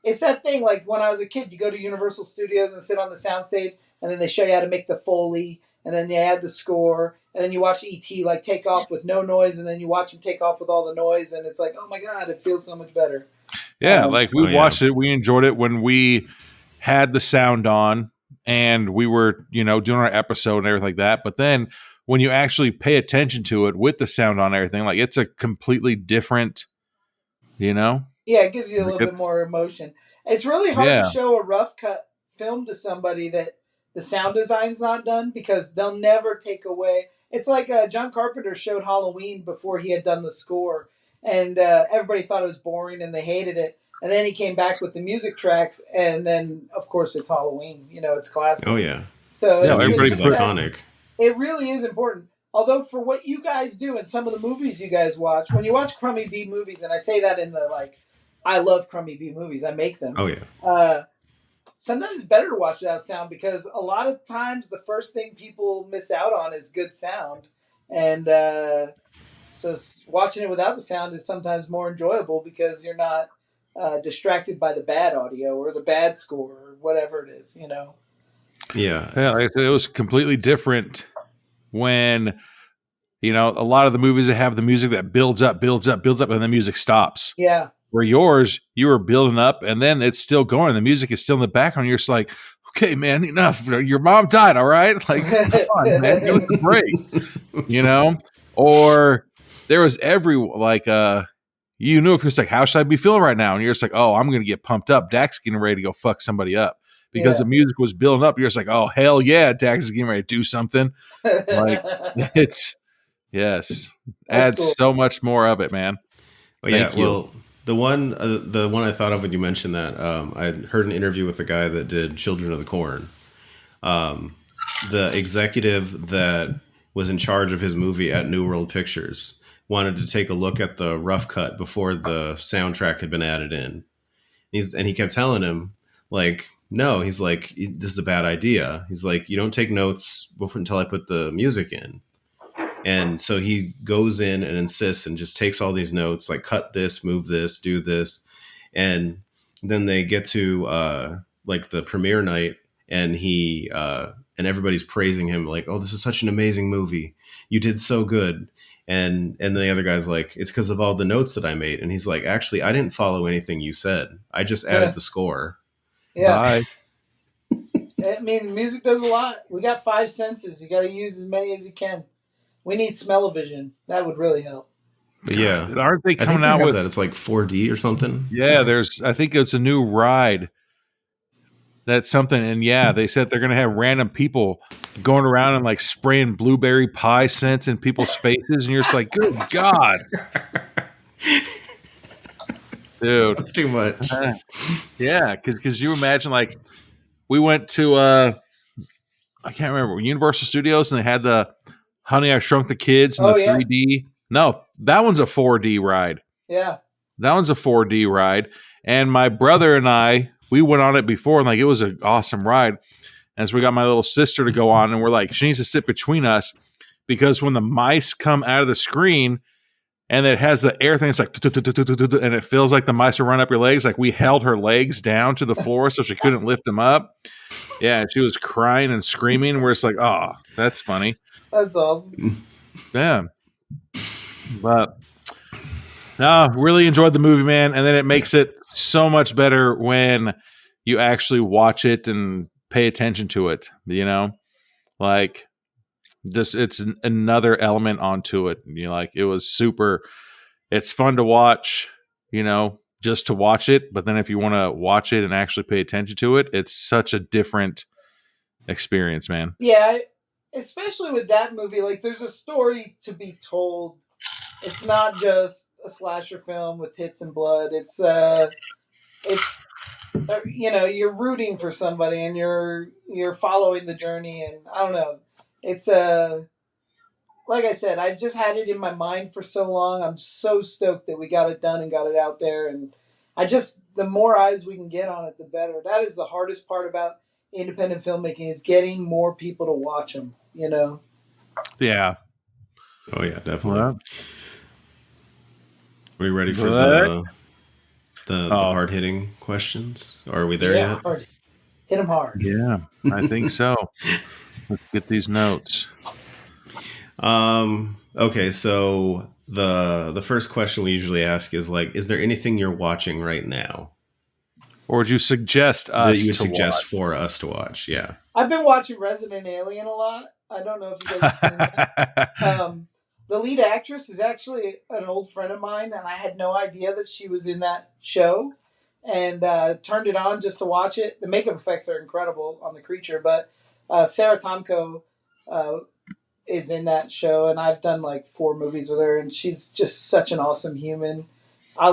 it's that thing like when I was a kid, you go to Universal Studios and sit on the soundstage. And then they show you how to make the Foley, and then you add the score, and then you watch E.T. like take off with no noise, and then you watch him take off with all the noise, and it's like, oh my god, it feels so much better. Yeah, like we watched it, we enjoyed it when we had the sound on, and we were, you know, doing our episode and everything like that. But then when you actually pay attention to it with the sound on and everything, like it's a completely different, you know. Yeah, it gives you a little bit more emotion. It's really hard to show a rough cut film to somebody that the sound design's not done because they'll never take away. It's like John Carpenter showed Halloween before he had done the score, and everybody thought it was boring and they hated it. And then he came back with the music tracks, and then of course it's Halloween. You know, it's classic. Oh yeah. So everybody's iconic. It really is important. Although for what you guys do and some of the movies you guys watch, when you watch Crummy B movies, and I say that in the like, I love Crummy B movies. I make them. Oh yeah. Sometimes it's better to watch without sound because a lot of times the first thing people miss out on is good sound. And so watching it without the sound is sometimes more enjoyable because you're not distracted by the bad audio or the bad score or whatever it is, you know? Yeah. Yeah, like I said, it was completely different when, you know, a lot of the movies that have the music that builds up, and the music stops. Yeah. Where yours, you were building up and then it's still going. The music is still in the background. You're just like, okay, man, enough. Your mom died, all right? Like, come on, man, give us a break, you know? Or there was you knew if you're like, how should I be feeling right now? And you're just like, oh, I'm going to get pumped up. Dak's getting ready to go fuck somebody up because the music was building up. You're just like, oh, hell yeah, Dax is getting ready to do something. Like, adds so much more of it, man. Oh, yeah, well, the one I thought of when you mentioned that, I heard an interview with the guy that did Children of the Corn. The executive that was in charge of his movie at New World Pictures wanted to take a look at the rough cut before the soundtrack had been added in. And he kept telling him, like, no, he's like, this is a bad idea. He's like, you don't take notes until I put the music in. And so he goes in and insists and just takes all these notes, like cut this, move this, do this. And then they get to like the premiere night and he and everybody's praising him like, oh, this is such an amazing movie. You did so good. And the other guy's like, it's because of all the notes that I made. And he's like, actually, I didn't follow anything you said. I just added the score. Yeah. Bye. I mean, music does a lot. We got 5 senses. You got to use as many as you can. We need smell-o-vision. That would really help. But yeah. Aren't they I think coming they out have with that? It's like 4D or something. Yeah, I think it's a new ride. That's something, and yeah, they said they're gonna have random people going around and like spraying blueberry pie scents in people's faces, and you're just like, good God, dude, That's too much. Yeah, because you imagine like we went to I can't remember Universal Studios, and they had the Honey I Shrunk the Kids and the 3D. No, that one's a 4D ride. Yeah, that one's a 4D ride, and my brother and I. We went on it before, and like it was an awesome ride. And so we got my little sister to go on, and we're like, she needs to sit between us because when the mice come out of the screen and it has the air thing, it's like, and it feels like the mice are running up your legs. Like we held her legs down to the floor so she couldn't lift them up. Yeah, and she was crying and screaming. And we're just like, oh, that's funny. That's awesome. Yeah. But no, really enjoyed the movie, man. And then it makes it so much better when you actually watch it and pay attention to it, you know, like this, it's another element onto it. You know, like it was super, it's fun to watch, you know, just to watch it. But then if you want to watch it and actually pay attention to it, it's such a different experience, man. Yeah. Especially with that movie, like there's a story to be told. It's not just a slasher film with tits and blood. It's you know, you're rooting for somebody and you're following the journey, and I don't know. It's like I said, I've just had it in my mind for so long. I'm so stoked that we got it done and got it out there, and the more eyes we can get on it, the better. That is the hardest part about independent filmmaking, is getting more people to watch them, you know. Yeah. Oh yeah, definitely. Well, are we ready for the hard hitting questions? Are we there yet? Hard. Hit them hard. Yeah, I think so. Let's get these notes. Okay, so the first question we usually ask is like, is there anything you're watching right now? Or would you suggest us that you would to suggest watch? For us to watch? Yeah. I've been watching Resident Alien a lot. I don't know if you guys have seen that. The lead actress is actually an old friend of mine, and I had no idea that she was in that show, and turned it on just to watch it. The makeup effects are incredible on the creature, but Sarah Tomko is in that show, and I've done like 4 movies with her, and she's just such an awesome human. I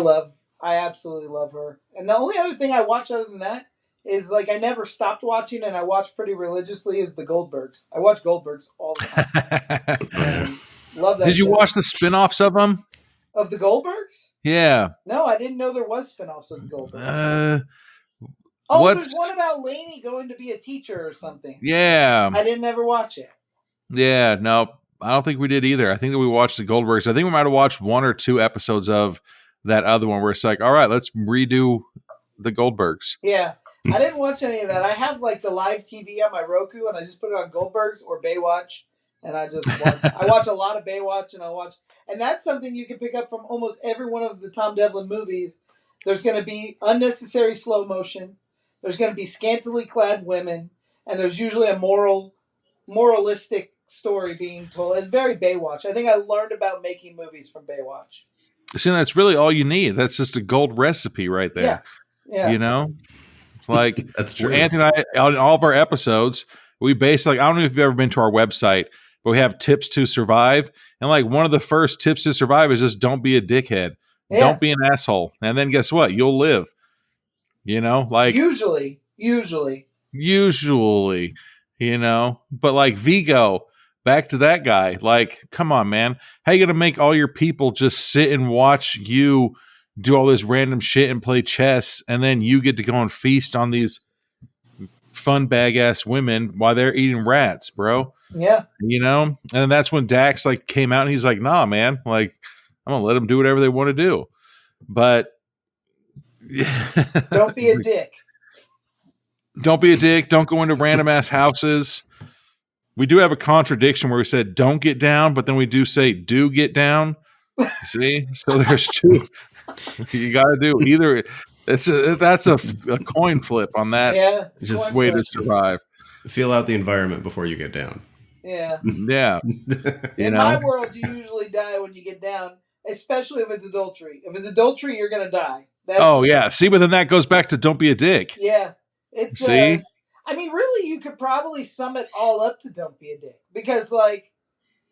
absolutely love her. And the only other thing I watch other than that is like I never stopped watching, and I watch pretty religiously, is the Goldbergs. I watch Goldbergs all the time. Love that. Did you watch the spin-offs of them? Of the Goldbergs? Yeah. No, I didn't know there was spin-offs of the Goldbergs. There's one about Lainey going to be a teacher or something. Yeah. I didn't ever watch it. Yeah, no, I don't think we did either. I think that we watched the Goldbergs. I think we might have watched 1 or 2 episodes of that other one where it's like, all right, let's redo the Goldbergs. Yeah. I didn't watch any of that. I have like the live TV on my Roku, and I just put it on Goldbergs or Baywatch. And I just I watch a lot of Baywatch, and that's something you can pick up from almost every one of the Tom Devlin movies. There's going to be unnecessary slow motion. There's going to be scantily clad women, and there's usually a moralistic story being told. It's very Baywatch. I think I learned about making movies from Baywatch. See, that's really all you need. That's just a gold recipe right there. Yeah. You know? Like, that's true. Anthony and I, on all of our episodes, we base, like, I don't know if you've ever been to our website, but we have tips to survive. And like one of the first tips to survive is just don't be a dickhead. Yeah. Don't be an asshole. And then guess what? You'll live. You know, like usually, you know, but like Vigo, back to that guy, like, come on, man. How you going to make all your people just sit and watch you do all this random shit and play chess, and then you get to go and feast on these fun bag ass women while they're eating rats, bro? Yeah. You know? And that's when Dax like came out and he's like, nah, man, like I'm gonna let them do whatever they want to do. But don't be a dick. Don't be a dick. Don't go into random ass houses. we do have a contradiction where we said don't get down, but then we do say do get down. See, so there's two. You got to do either. That's a coin flip on that. Yeah, Just way to survive. Feel out the environment before you get down. Yeah. Yeah. In my world, you usually die when you get down, especially if it's adultery. If it's adultery, you're gonna die. Yeah. See, but then that goes back to don't be a dick. Yeah. It's See. I mean, really, you could probably sum it all up to don't be a dick, because like,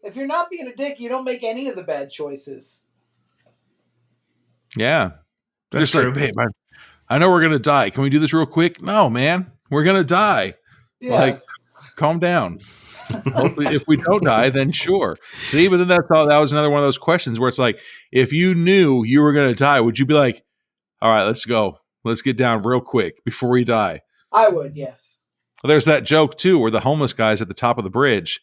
if you're not being a dick, you don't make any of the bad choices. Yeah. That's just true. like, babe, I know we're gonna die. Can we do this real quick? No, man, we're gonna die. Yeah. Like, calm down. Hopefully, if we don't die, then sure. See, but then that was another one of those questions where it's like, if you knew you were gonna die, would you be like, all right, let's go, let's get down real quick before we die? I would, yes. Well, there's that joke too, where the homeless guy's at the top of the bridge,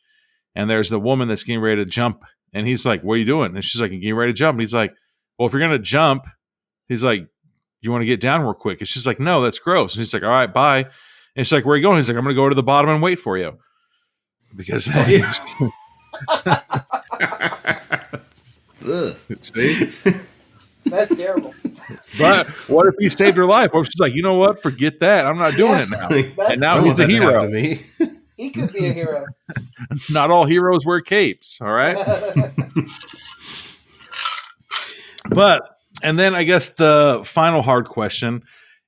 and there's the woman that's getting ready to jump, and he's like, "What are you doing?" And she's like, "I'm getting ready to jump." And he's like, "Well, if you're gonna jump," he's like, "You want to get down real quick?" And she's like, "No, that's gross." And he's like, "All right, bye." And she's like, "Where are you going?" He's like, "I'm gonna go to the bottom and wait for you." Because see? That's terrible. But what if he saved her life? Or she's like, "You know what? Forget that. I'm not doing it now." And now he's a hero. He could be a hero. Not all heroes wear capes. All right. But, and then I guess the final hard question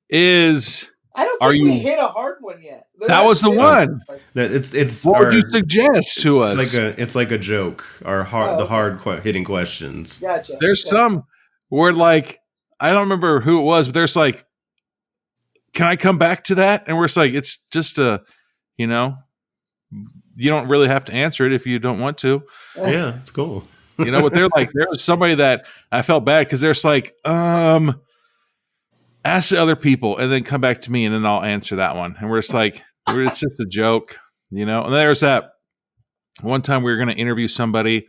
is, I don't think we hit a hard one yet. That was the one. It's. What would you suggest to us? It's like a joke. The hard hitting questions. Gotcha. There's some where like, I don't remember who it was, but there's like, can I come back to that? And we're just like, it's just you don't really have to answer it if you don't want to. Yeah, it's cool. But they're like, there was somebody that I felt bad because there's like, ask the other people and then come back to me and then I'll answer that one. And we're just like, it's just a joke, And then there's that one time we were going to interview somebody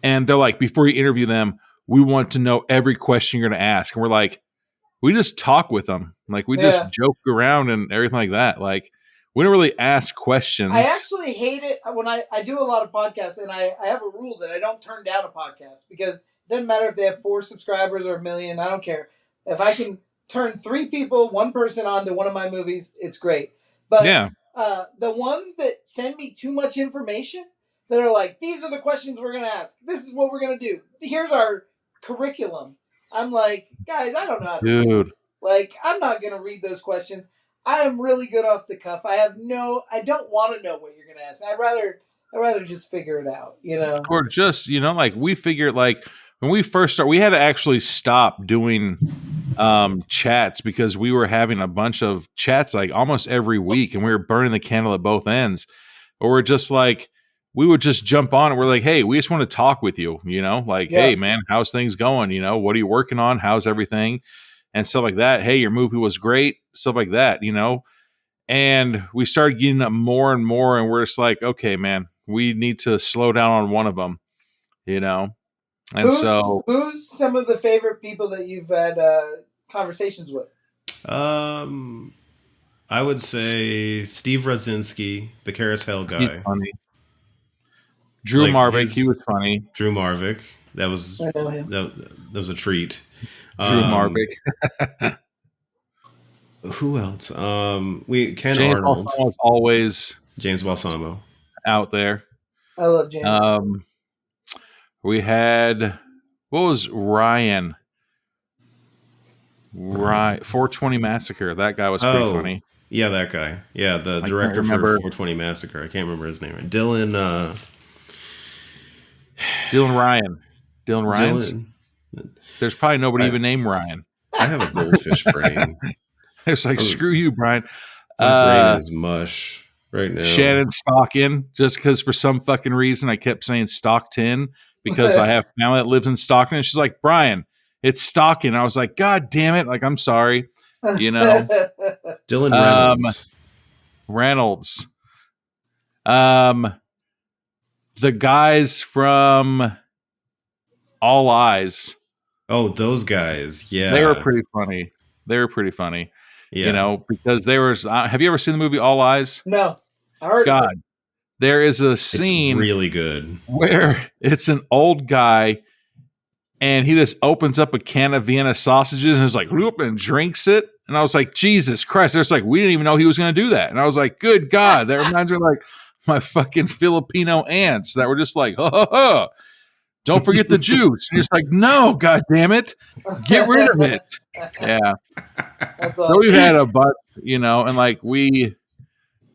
and they're like, before you interview them, we want to know every question you're going to ask. And we're like, we just talk with them. Like we just joke around and everything like that. Like we don't really ask questions. I actually hate it when I do a lot of podcasts and I have a rule that I don't turn down a podcast because it doesn't matter if they have 4 subscribers or 1 million. I don't care. If I can turn 3 people, 1 person on to one of my movies, it's great. But the ones that send me too much information that are like, these are the questions we're going to ask. This is what we're going to do. Here's our curriculum. I'm like, guys, I don't know how to do it. Like, I'm not going to read those questions. I am really good off the cuff. I don't want to know what you're going to ask me. I'd rather just figure it out, Or just, like we figured like when we first started, we had to actually stop doing chats because we were having a bunch of chats like almost every week and we were burning the candle at both ends. Or we're just like, we would just jump on and we're like, hey, we just want to talk with you, hey man, how's things going? What are you working on? How's everything? And stuff like that. Hey, your movie was great. Stuff like that, And we started getting up more and more and we're just like, okay, man, we need to slow down on one of them, And who's some of the favorite people that you've had conversations with? I would say Steve Radzinski, the Carousel guy. He's funny. Drew Marvick, he was funny. Drew Marvick, that was a treat. Drew Marvick. Who else? Ken James Arnold. Balsamo's always James Balsamo out there. I love James. We had what was Ryan? 420 Massacre. That guy was pretty funny. Yeah, that guy. Yeah, the director for 420 Massacre. I can't remember his name. Dylan Ryan. Dylan Ryan. There's probably nobody even named Ryan. I have a goldfish brain. It's like, screw you, Brian. My brain is mush right now. Shannon Stockton, just because for some fucking reason I kept saying Stockton because I have family that lives in Stockton. And she's like, Brian, it's Stockton. I was like, God damn it. Like, I'm sorry. Dylan Reynolds. The guys from All Eyes. Oh, those guys. Yeah. They were pretty funny. Yeah. Because they were. Have you ever seen the movie All Eyes? No. I heard God. there is a scene It's really good where it's an old guy and he just opens up a can of Vienna sausages and is like, whoop, and drinks it. And I was like, Jesus Christ. There's like, we didn't even know he was going to do that. And I was like, good God. That reminds me of like my fucking Filipino aunts that were just like, ho, ho, ho. Don't forget the juice. And you're just like, no, God damn it. Get rid of it. Yeah. That's So awesome. we've had a bunch, you know, and like we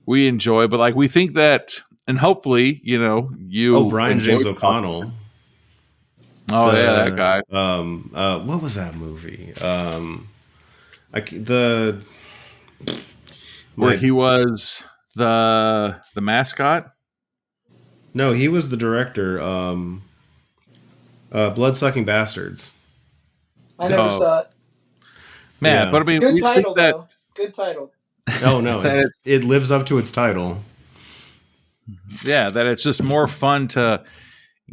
enjoy, but like we think that, and hopefully, you know, you. Brian James O'Connell. Oh, yeah, that guy. What was that movie? Where he was the mascot? No, he was the director. Blood-Sucking Bastards. I never saw it. Man, Yeah. but I mean, Good we title, think that, though. Good title. Oh no, it lives up to its title. yeah, that it's just more fun to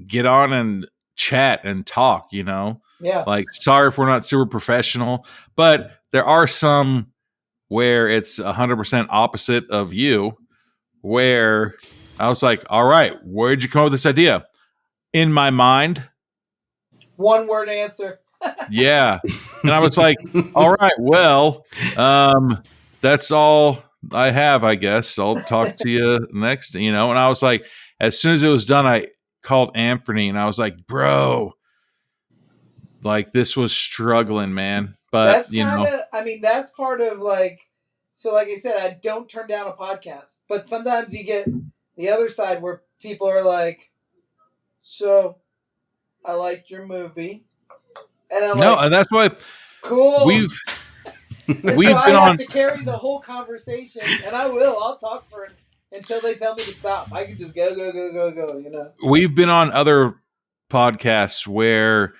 get on and chat and talk, you know? Yeah. Like, sorry if we're not super professional, but there are some where it's 100% opposite of you, where I was like, all right, where'd you come up with this idea? In my mind. One word answer. Yeah. And I was like, all right, well, that's all I have, I guess. I'll talk to you next, you know? And I was like, as soon as it was done, I called Amferny and I was like, bro, like this was struggling, man. But That's you know, I mean, that's part of like, so like I said, I don't turn down a podcast, but sometimes you get the other side where people are like, so I liked your movie. And I'm no, like, and that's why cool. we've And we've so I been have on to carry the whole conversation, and I will. I'll talk for it until they tell me to stop. I can just go, you know? we've been on other podcasts where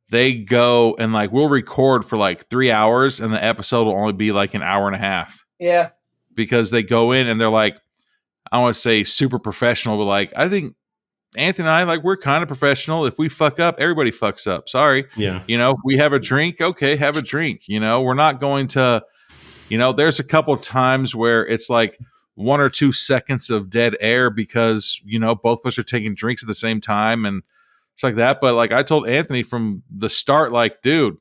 they go and like we'll record for like 3 hours and the episode will only be like an hour and a half Yeah. because they go in and they're like, I want to say super professional, but like I think Anthony and I, like, we're kind of professional. If we fuck up, everybody fucks up. Sorry. Yeah. You know, we have a drink. Okay, have a drink. You know, we're not going to, you know, there's a couple of times where it's like 1 or 2 seconds of dead air because, you know, both of us are taking drinks at the same time and it's like that. But like I told Anthony from the start, like, dude,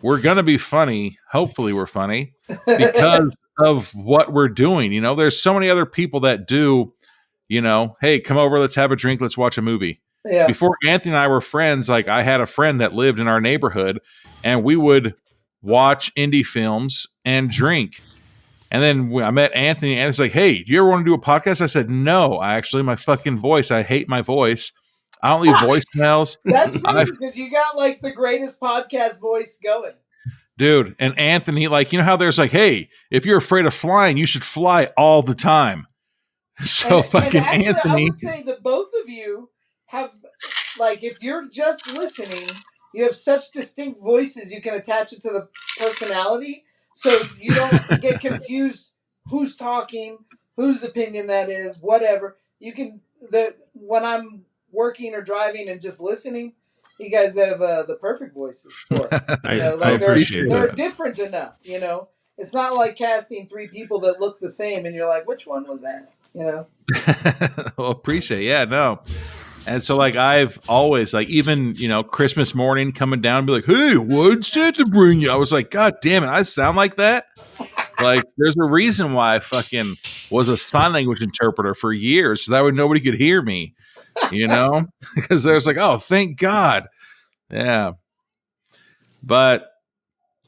we're going to be funny. Hopefully we're funny because of what we're doing. You know, there's so many other people that do, you know, hey, come over, let's have a drink, let's watch a movie. Yeah. Before Anthony and I were friends, like I had a friend that lived in our neighborhood and we would watch indie films and drink. And then I met Anthony and it's like, hey, do you ever want to do a podcast? I said, no, my fucking voice, I hate my voice. I don't leave voicemails. That's crazy because you got like the greatest podcast voice going. Dude, and Anthony, like, you know how there's like, hey, if you're afraid of flying, you should fly all the time. So and actually, Anthony, I would say that both of you have, like, if you're just listening, you have such distinct voices. You can attach it to the personality, so you don't get confused. Who's talking? Whose opinion that is? Whatever. You can when I'm working or driving and just listening, you guys have the perfect voices for it. You know, I like appreciate they're that. different enough. You know, it's not like casting 3 people that look the same, and you're like, which one was that? You know. well, appreciate, yeah, no. And so, like, I've always, like, even, you know, Christmas morning coming down and be like, hey, what's Santa bring you? I was like, God damn it, I sound like that? Like, there's a reason why I fucking was a sign language interpreter for years, so that way nobody could hear me, you know? Because there's like, oh, thank God. Yeah. But,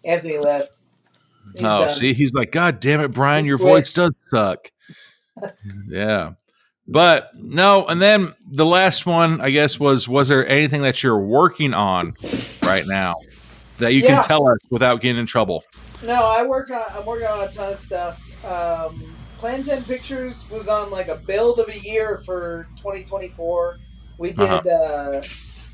Anthony left. He's done. see, he's like, God damn it, Brian, your quit. voice does suck. Yeah. But no, and then the last one, I guess, was there anything that you're working on right now that you can tell us without getting in trouble? No, I'm working on a ton of stuff. Plan 10 Pictures was on like a build of a year for 2024. We did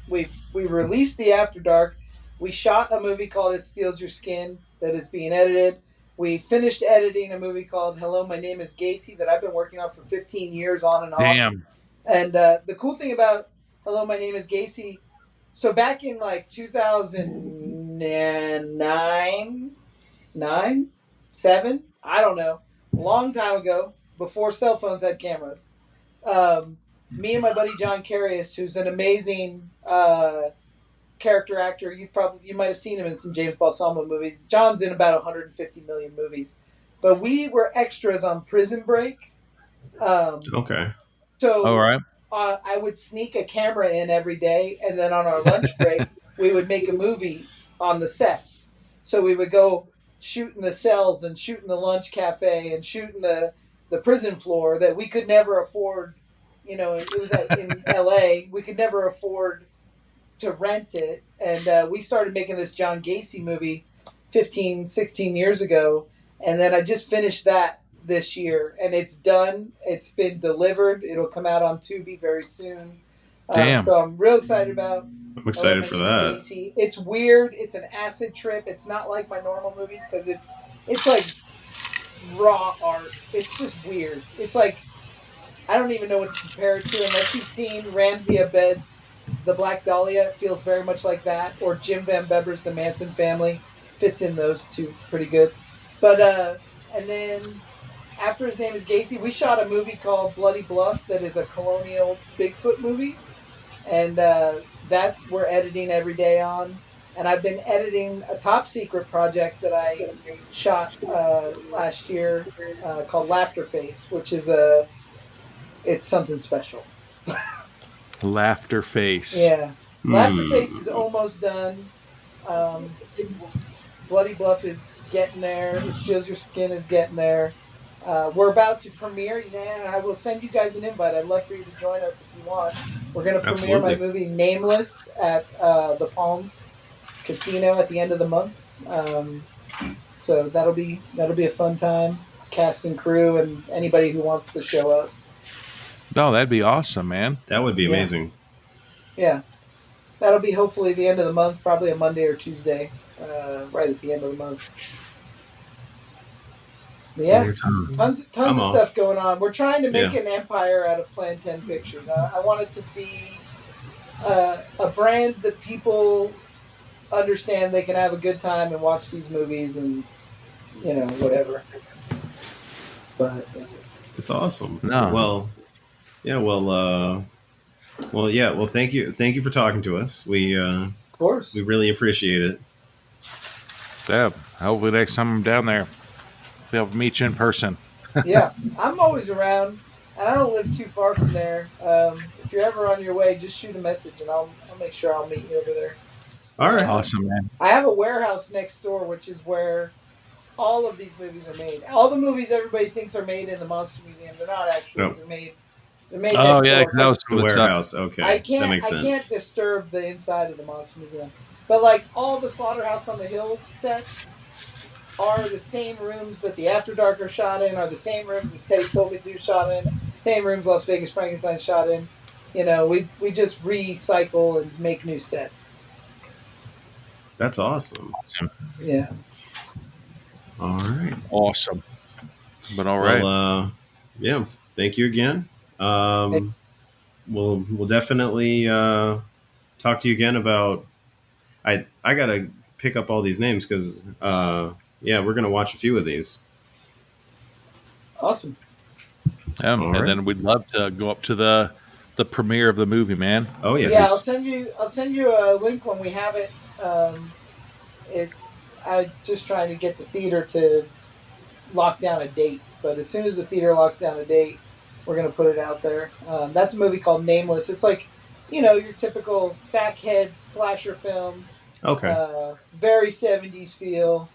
we released the After Dark. We shot a movie called It Steals Your Skin that is being edited. We finished editing a movie called Hello, My Name is Gacy that I've been working on for 15 years on and off. Damn. And the cool thing about Hello, My Name is Gacy, so back in like 2009, 7, I don't know, a long time ago, before cell phones had cameras, Me and my buddy John Carius, who's an amazing character actor. You might have seen him in some James Balsamo movies. John's in about 150 million movies, but we were extras on Prison Break. Okay. So All right. I would sneak a camera in every day, and then on our lunch break, we would make a movie on the sets. So we would go shoot in the cells and shoot in the lunch cafe and shoot in the prison floor that we could never afford. You know, it was in L.A. We could never afford to rent it. And we started making this John Gacy movie 15, 16 years ago. And then I just finished that this year. And it's done. It's been delivered. It'll come out on Tubi very soon. Damn. So I'm real excited about I'm excited for that. Gacy. It's weird. It's an acid trip. It's not like my normal movies because it's like raw art. It's just weird. It's like, I don't even know what to compare it to unless you've seen Ramsey Abed's The Black Dahlia. It feels very much like that. Or Jim Van Beber's The Manson Family. Fits in those two pretty good. But, and then after His Name is Gacy, we shot a movie called Bloody Bluff that is a colonial Bigfoot movie. And that we're editing every day on. And I've been editing a top secret project that I shot last year called Laughter Face, which is it's something special. Laughter Face. Yeah. Laughter Face is almost done. Bloody Bluff is getting there. It Steals Your Skin is getting there. We're about to premiere. Yeah, I will send you guys an invite. I'd love for you to join us if you want. We're going to premiere my movie Nameless at the Palms Casino at the end of the month. So that'll be a fun time. Cast and crew and anybody who wants to show up. No, that'd be awesome, man. That would be amazing. Yeah. That'll be hopefully the end of the month, probably a Monday or Tuesday, right at the end of the month. But yeah, tons of stuff going on. We're trying to make an empire out of Plan 10 Pictures. I want it to be a brand that people understand they can have a good time and watch these movies and, you know, whatever. But it's awesome. No. Well, thank you for talking to us. Of course, we really appreciate it. Yeah, hopefully next time I'm down there, be able to meet you in person. Yeah, I'm always around, and I don't live too far from there. If you're ever on your way, just shoot a message, and I'll make sure I'll meet you over there. All right, awesome, man. I have a warehouse next door, which is where all of these movies are made. All the movies everybody thinks are made in the Monster Museum, they're not actually. Nope. They're made Oh next yeah, door. that was the warehouse. Okay, I can't disturb the inside of the Monster Museum. But like all the Slaughterhouse on the Hill sets are the same rooms that the After Dark are shot in, are the same rooms as Teddy Told Me To shot in, same rooms Las Vegas Frankenstein shot in. You know, we just recycle and make new sets. That's awesome. Yeah. All right. Awesome. But all right. Well, yeah. Thank you again. We'll definitely talk to you again about. I gotta pick up all these names because we're gonna watch a few of these. Awesome. And then we'd love to go up to the premiere of the movie, man. Oh yeah. Yeah, I'll send you a link when we have it. I'm just trying to get the theater to lock down a date, but as soon as the theater locks down a date, we're going to put it out there. That's a movie called Nameless. It's like, you know, your typical sackhead slasher film. Okay. Very 70s feel.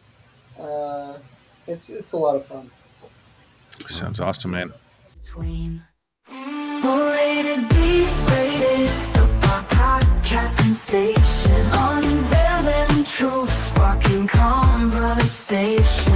It's a lot of fun. Sounds awesome, man. Between rated B, rated the podcast sensation, unveiling truth, sparking conversation.